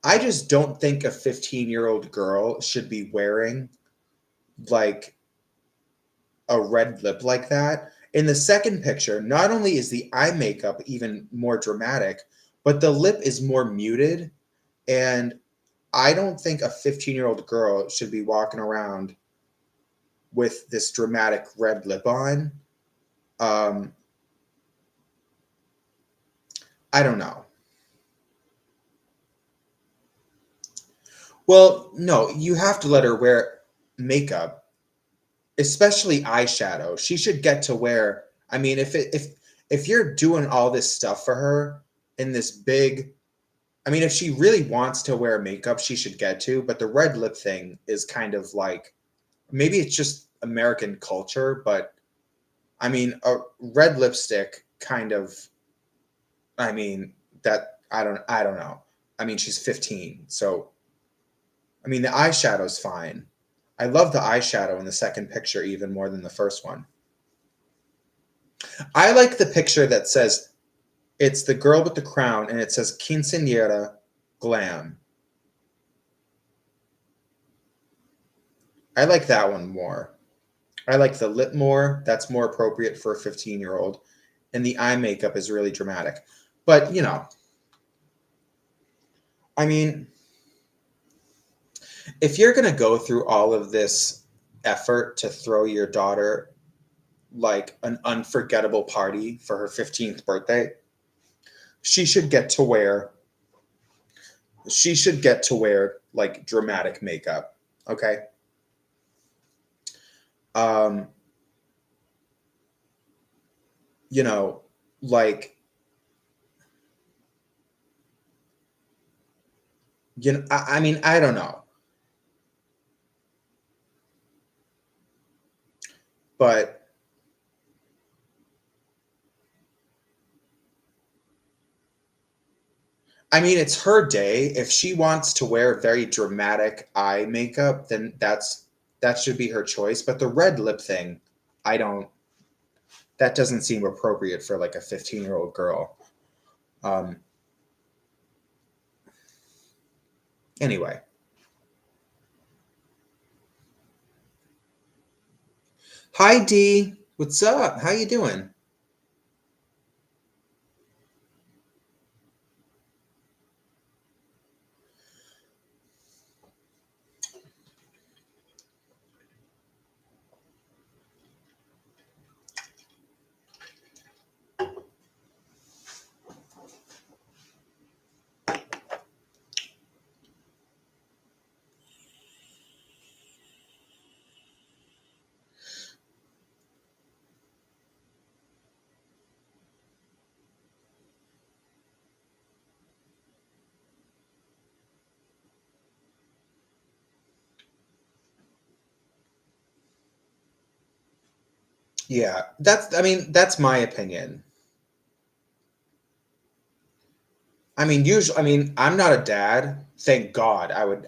I just don't think a 15-year-old girl should be wearing like a red lip like that. In the second picture, not only is the eye makeup even more dramatic, but the lip is more muted. And I don't think a 15-year-old girl should be walking around with this dramatic red lip on. Um, I don't know. Well, no, you have to let her wear makeup, especially eyeshadow. She should get to wear. I mean, if you're doing all this stuff for her in this big, I mean, if she really wants to wear makeup, she should get to. But the red lip thing is kind of like maybe it's just American culture, but I mean, a red lipstick kind of. I mean, that I don't know. I mean, she's 15, so I mean, the eyeshadow's fine. I love the eyeshadow in the second picture even more than the first one. I like the picture that says it's the girl with the crown and it says quinceañera glam. I like that one more. I like the lip more. That's more appropriate for a 15-year-old. And the eye makeup is really dramatic. But, I mean, if you're going to go through all of this effort to throw your daughter like an unforgettable party for her 15th birthday, she should get to wear like dramatic makeup. Okay. Um, you know, like I mean, I don't know. But I mean, it's her day. If she wants to wear very dramatic eye makeup, then that should be her choice. But the red lip thing, I don't. That doesn't seem appropriate for like a 15-year-old girl. Um, anyway, hi D, what's up? How you doing? Yeah, I mean, that's my opinion. I mean, usually, I mean, I'm not a dad. Thank God. I would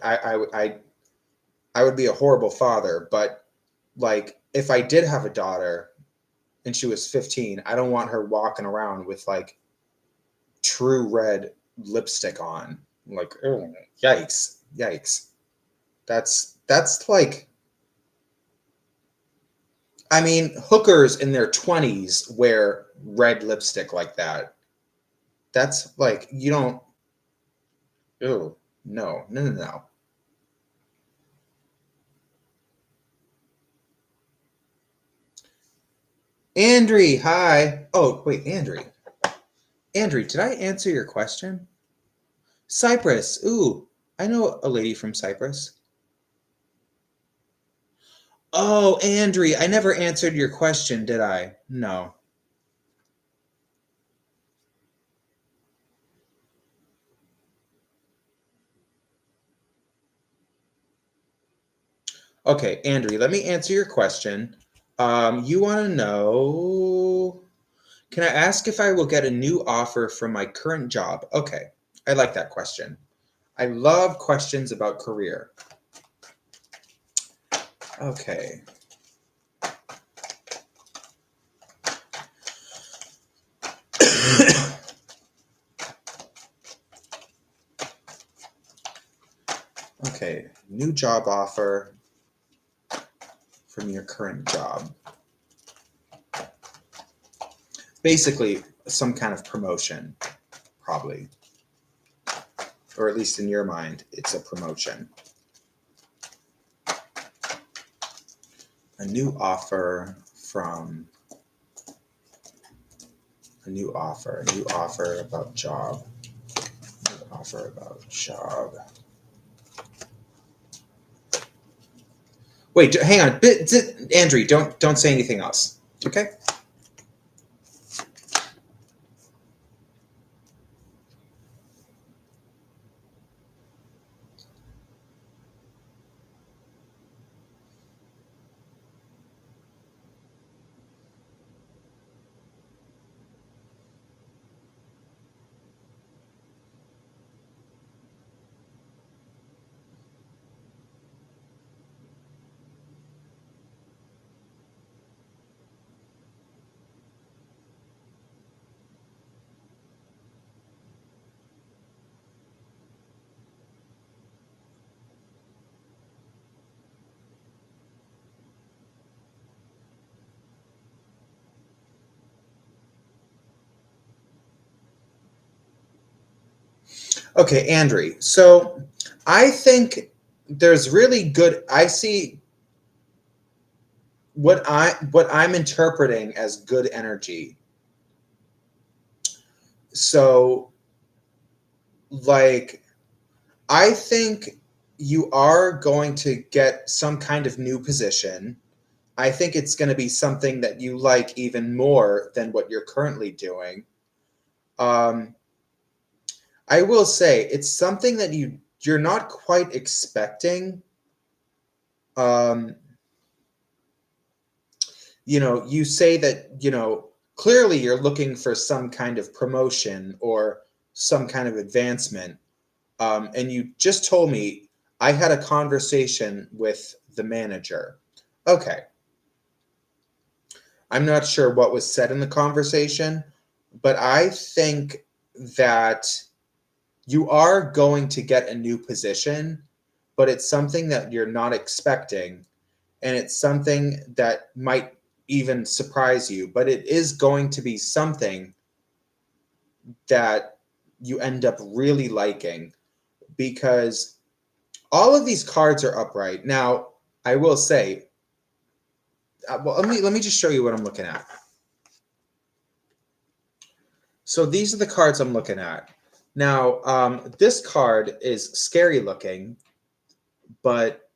be a horrible father. But like, if I did have a daughter and she was 15, I don't want her walking around with like true red lipstick on. Like, oh, yikes, yikes. That's like, I mean, hookers in their 20s wear red lipstick like that. That's like, you don't. Oh, no, no, no, no. Andre, hi. Oh, wait, Andre. Andre, did I answer your question? Cyprus. Ooh, I know a lady from Cyprus. Oh, Andre, I never answered your question, did I? No. Okay, Andrew, let me answer your question. You want to know, can I ask if I will get a new offer from my current job? Okay, I like that question. I love questions about career. Okay. Okay, new job offer from your current job. Basically, some kind of promotion, probably. Or at least in your mind, it's a promotion. A new offer from a new offer about job. New offer about job. Wait, hang on, Andrew. Don't say anything else. Okay. Okay, Andrew. So I think there's really good. I see what I'm interpreting as good energy. So, like, I think you are going to get some kind of new position. I think it's going to be something that you like even more than what you're currently doing. Um, I will say it's something that you're not quite expecting. Um, you say that, clearly you're looking for some kind of promotion or some kind of advancement. And you just told me I had a conversation with the manager. Okay. I'm not sure what was said in the conversation, but I think that you are going to get a new position, but it's something that you're not expecting. And it's something that might even surprise you, but it is going to be something that you end up really liking because all of these cards are upright. Now, I will say, well, let me just show you what I'm looking at. So these are the cards I'm looking at. Now, this card is scary looking, but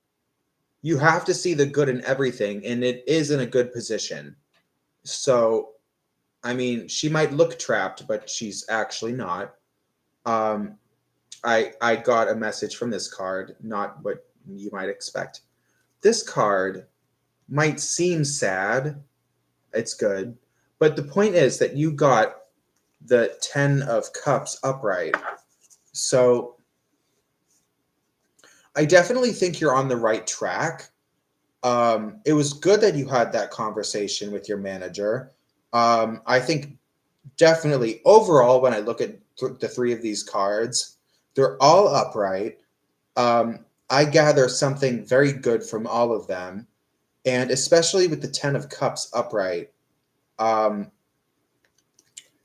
you have to see the good in everything, and it is in a good position. So, I mean, she might look trapped, but she's actually not. Um, I got a message from this card, not what you might expect. This card might seem sad. It's good, but the point is that you got the 10 of Cups upright. So I definitely think you're on the right track. It was good that you had that conversation with your manager. I think definitely overall, when I look at the three of these cards, they're all upright. I gather something very good from all of them, and especially with the 10 of Cups upright.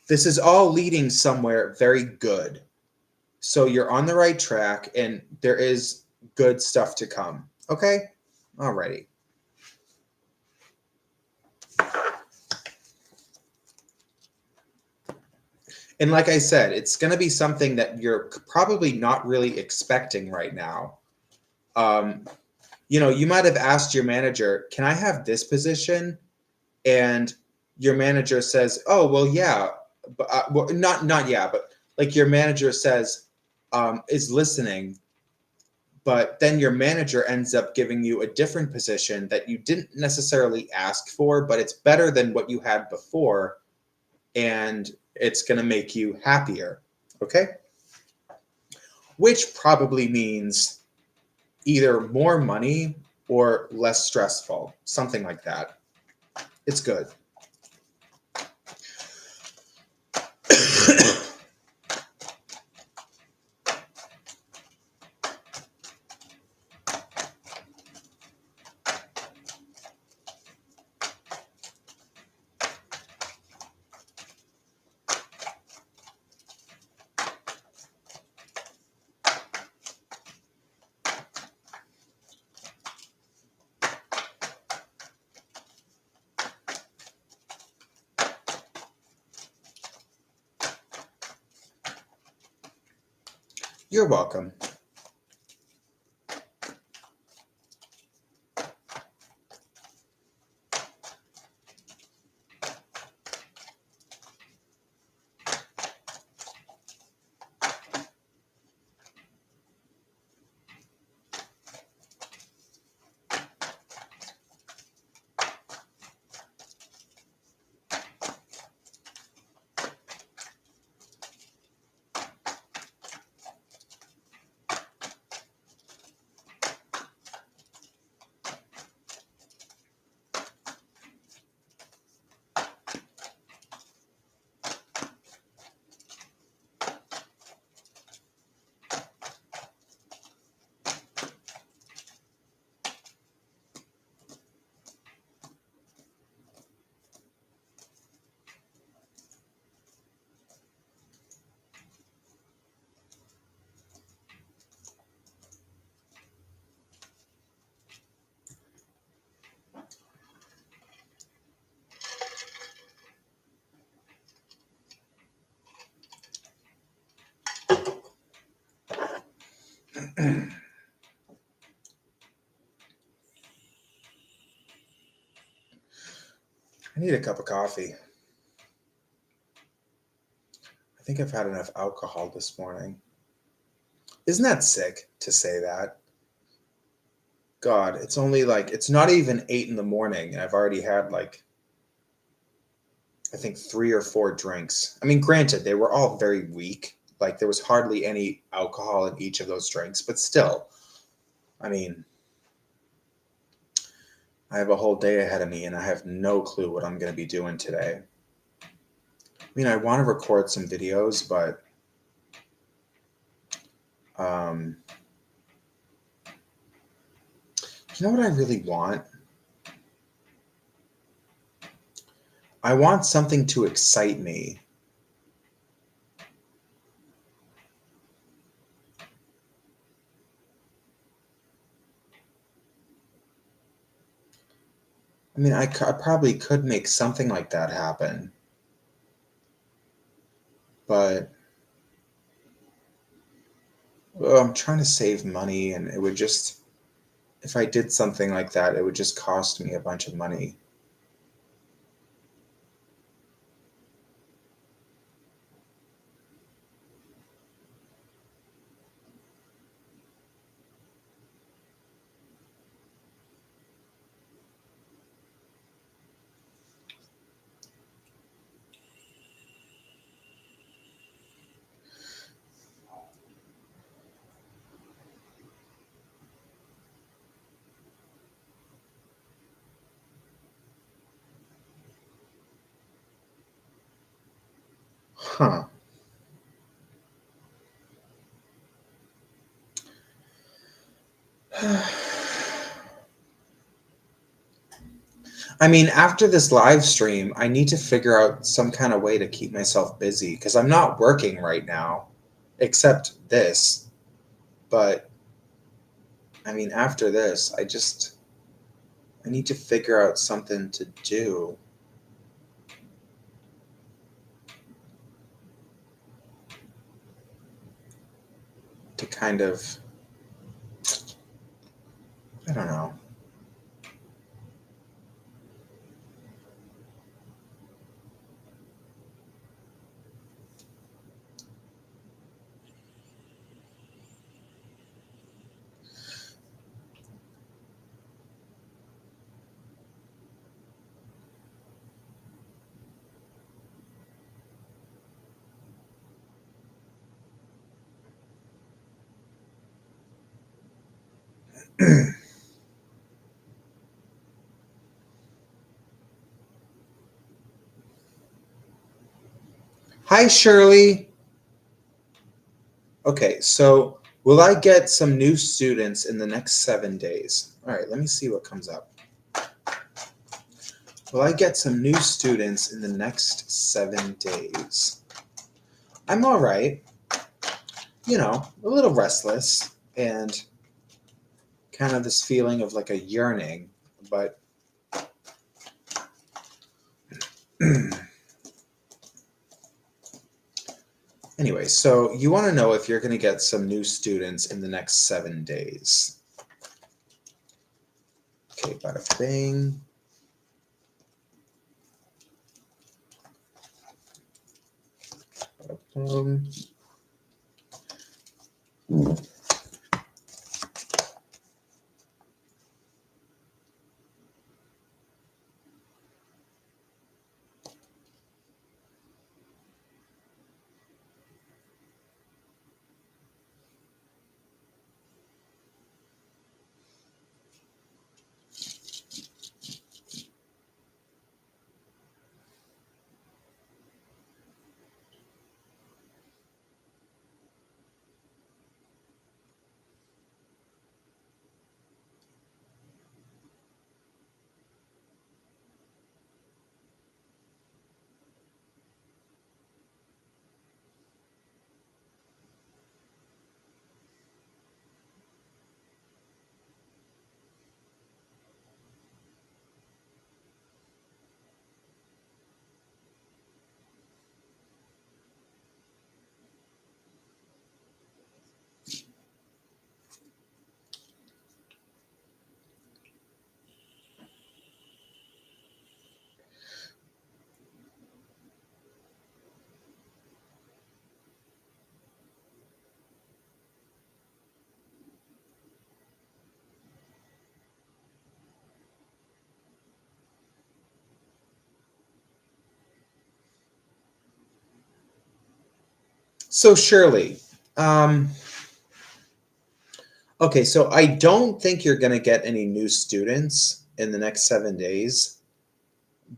This is all leading somewhere very good. So you're on the right track, and there is good stuff to come. Okay? Alrighty. And like I said, it's going to be something that you're probably not really expecting right now. You might have asked your manager, "Can I have this position?" And your manager says, "Oh, well, yeah, but well, not yeah, but like your manager says, is listening, but then your manager ends up giving you a different position that you didn't necessarily ask for, but it's better than what you had before, and it's going to make you happier. Okay? Which probably means either more money or less stressful, something like that. It's good. You're welcome. I need a cup of coffee. I think I've had enough alcohol this morning. Isn't that sick to say that? God, it's only like, it's not even 8 in the morning, and I've already had like, I think 3 or 4 drinks. I mean, granted, they were all very weak. Like, there was hardly any alcohol in each of those drinks, but still, I mean, I have a whole day ahead of me, and I have no clue what I'm going to be doing today. I mean, I want to record some videos, but you know what I really want? I want something to excite me. I mean, I probably could make something like that happen, but I'm trying to save money, and it would just, if I did something like that, it would just cost me a bunch of money. Huh. I mean, after this live stream, I need to figure out some kind of way to keep myself busy because I'm not working right now, except this. But I mean, after this, I need to figure out something to do. To kind of, I don't know. Hi, Shirley. Okay, so will I get some new students in the next 7 days? All right, let me see what comes up. Will I get some new students in the next 7 days? I'm all right. You know, a little restless and kind of this feeling of like a yearning, but anyway, so you want to know if you're going to get some new students in the next 7 days. Okay, bada bing. Bada boom. So Shirley, okay, so I don't think you're going to get any new students in the next 7 days,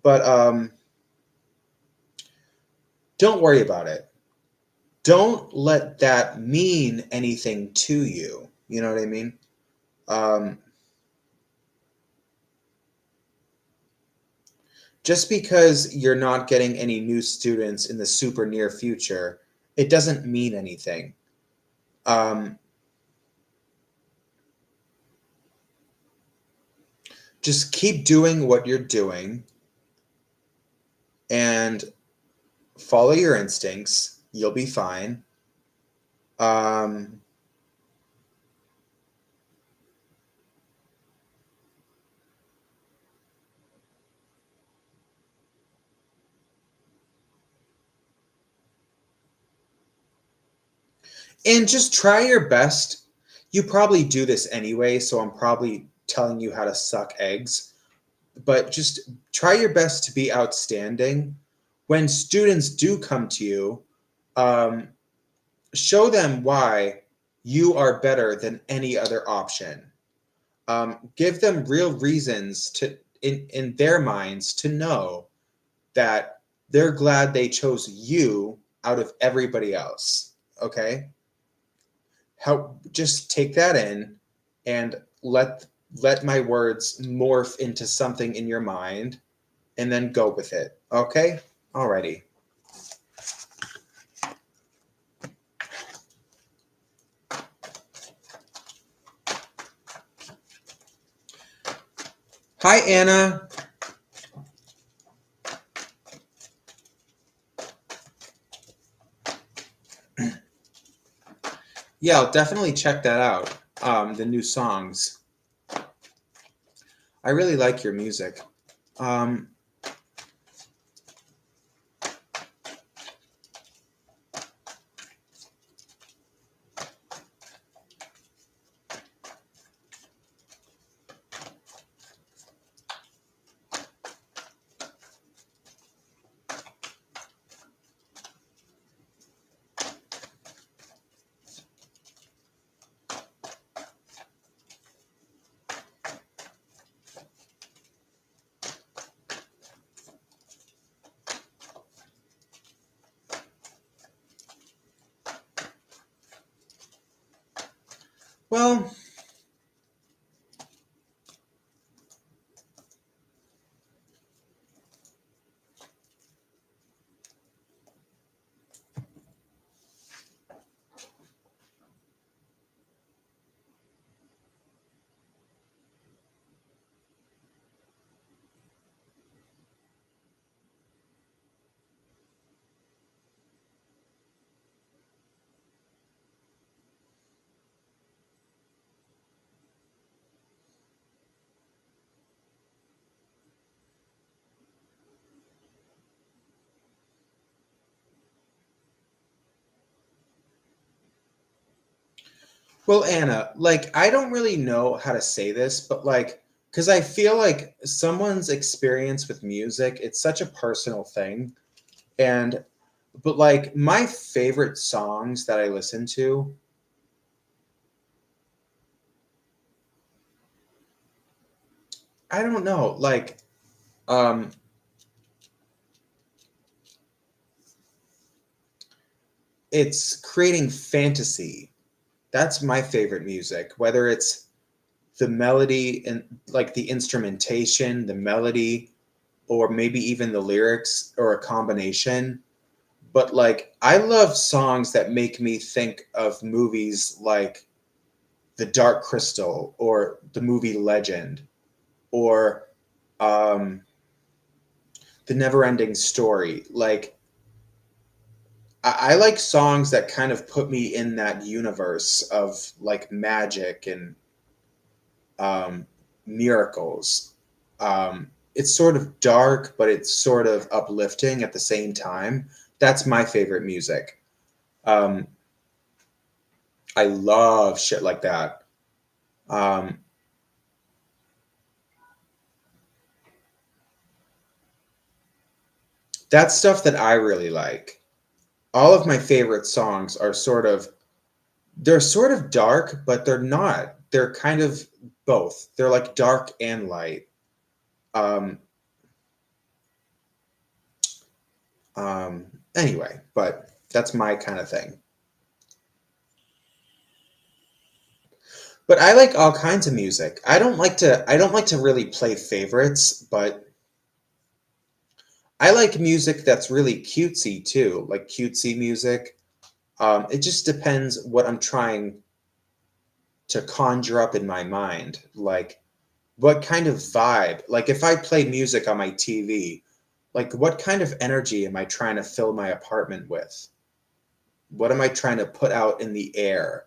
but don't worry about it. Don't let that mean anything to you. You know what I mean? Um, just because you're not getting any new students in the super near future, it doesn't mean anything. Um, just keep doing what you're doing and follow your instincts. You'll be fine. Um, and just try your best. You probably do this anyway, so I'm probably telling you how to suck eggs, but just try your best to be outstanding. When students do come to you, um, show them why you are better than any other option. Give them real reasons to, in their minds, to know that they're glad they chose you out of everybody else. Okay? Help just take that in and let my words morph into something in your mind and then go with it. Okay? Alrighty. Hi, Anna. Yeah, I'll definitely check that out. The new songs. I really like your music. Um, Well, well, Anna, like I don't really know how to say this, but like because I feel like someone's experience with music, it's such a personal thing. And but like my favorite songs that I listen to, I don't know, like um it's creating fantasy. That's my favorite music, whether it's the melody and like the instrumentation, the melody, or maybe even the lyrics or a combination. But like I love songs that make me think of movies like The Dark Crystal or the movie Legend or um, The Neverending Story. Like I like songs that kind of put me in that universe of like magic and miracles. It's sort of dark, but it's sort of uplifting at the same time. That's my favorite music. Um, I love shit like that. Um, that's stuff that I really like. All of my favorite songs are they're sort of dark, but they're not. They're kind of both. They're like dark and light. Um, anyway, but that's my kind of thing. But I like all kinds of music. I don't like to really play favorites, but I like music that's really cutesy too, like cutesy music. It just depends what I'm trying to conjure up in my mind. Like what kind of vibe? Like if I play music on my TV, like what kind of energy am I trying to fill my apartment with? What am I trying to put out in the air?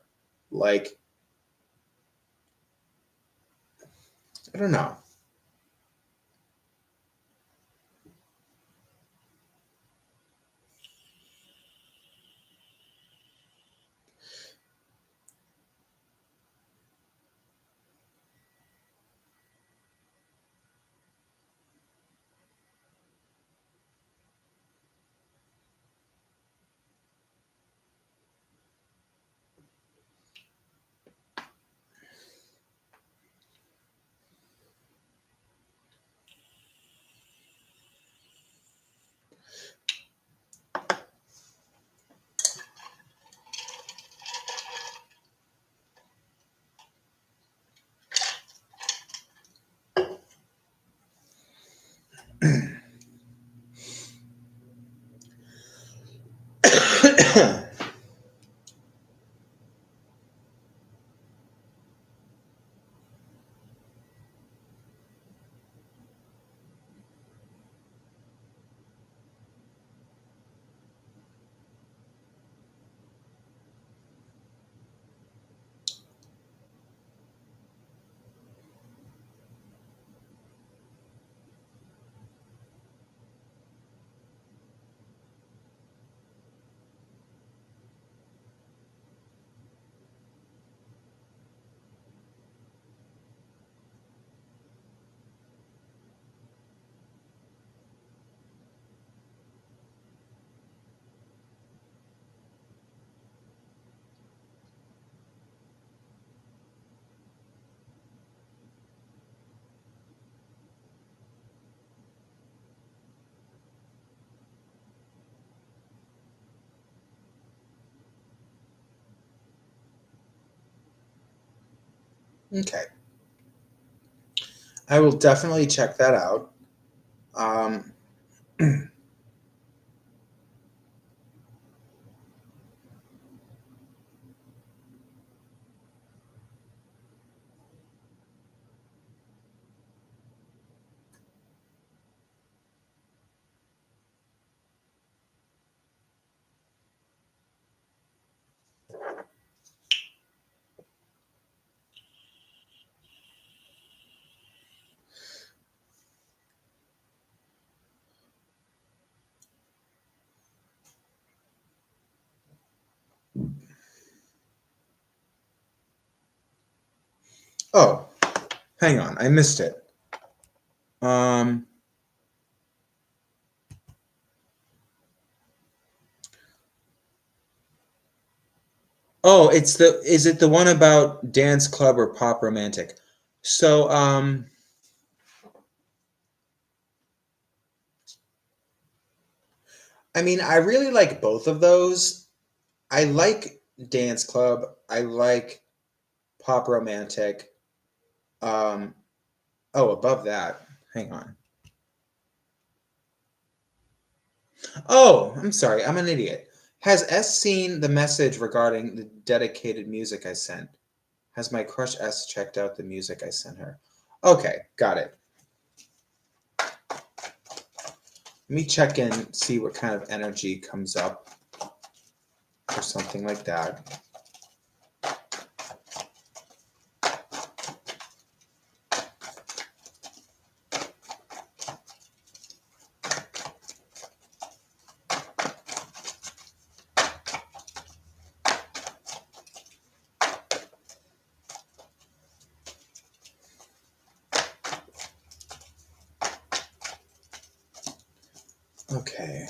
Like, I don't know. Okay. I will definitely check that out. Oh, hang on. I missed it. Um, oh, is it the one about dance club or pop romantic? So, I mean, I really like both of those. I like dance club. I like pop romantic. Um, oh, above that. Hang on. Oh, I'm sorry. I'm an idiot. Has S seen the message regarding the dedicated music I sent? Has my crush S checked out the music I sent her? Okay, got it. Let me check in, see what kind of energy comes up or something like that. Okay.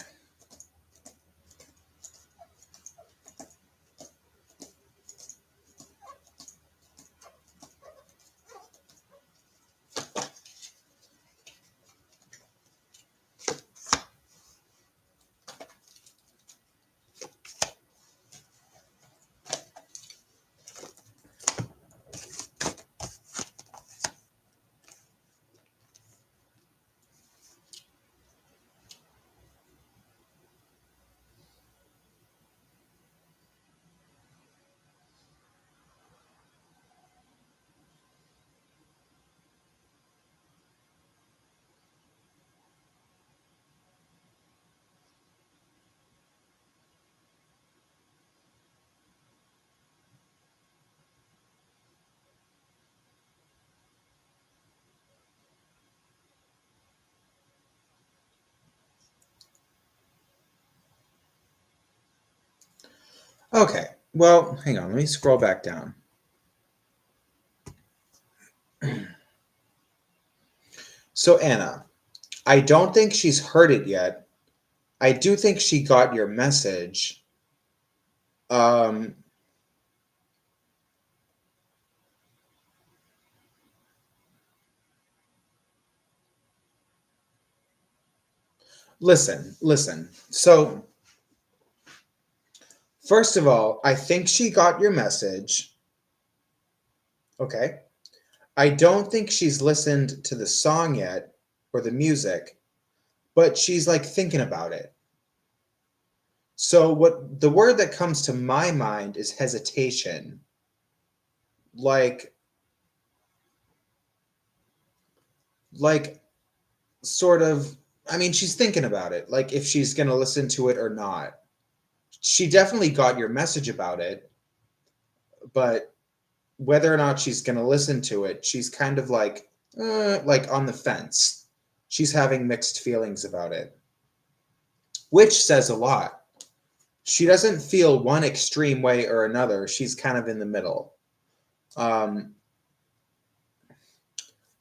Okay. Well, hang on. Let me scroll back down. So, Anna, I don't think she's heard it yet. I do think she got your message. Um, listen. So, first of all, I think she got your message. Okay. I don't think she's listened to the song yet or the music, but she's like thinking about it. So what the word that comes to my mind is hesitation. Like like sort of, I mean, she's thinking about it, like if she's going to listen to it or not. She definitely got your message about it, but whether or not she's going to listen to it, she's kind of like on the fence. She's having mixed feelings about it, which says a lot. She doesn't feel one extreme way or another. She's kind of in the middle. Um,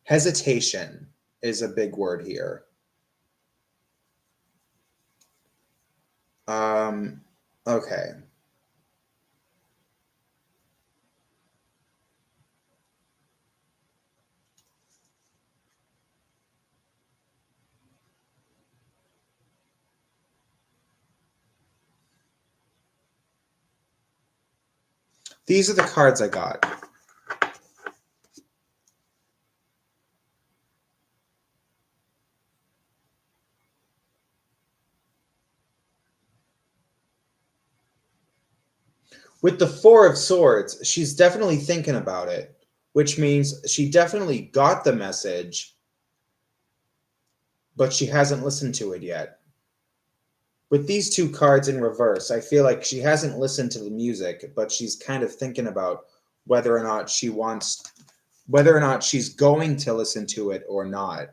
hesitation is a big word here. Um, okay. These are the cards I got. With the Four of Swords, she's definitely thinking about it, which means she definitely got the message, but she hasn't listened to it yet. With these two cards in reverse, I feel like she hasn't listened to the music, but she's kind of thinking about whether or not she's going to listen to it or not.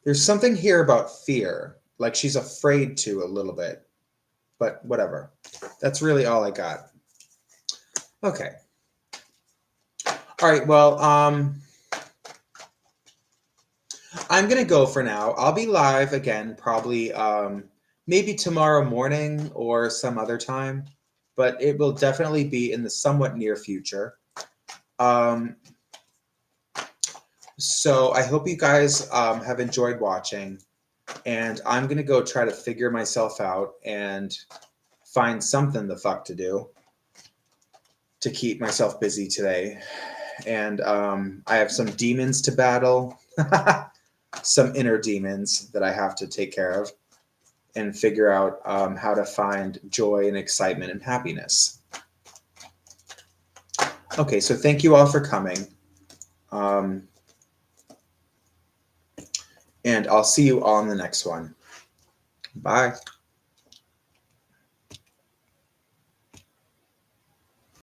There's something here about fear, like she's afraid to a little bit, but whatever. That's really all I got. Okay. All right, well, I'm going to go for now. I'll be live again, probably maybe tomorrow morning or some other time, but it will definitely be in the somewhat near future. So I hope you guys have enjoyed watching, and I'm going to go try to figure myself out and find something the fuck to do to keep myself busy today. And I have some demons to battle, some inner demons that I have to take care of and figure out how to find joy and excitement and happiness. Okay, so thank you all for coming. And I'll see you all in the next one. Bye.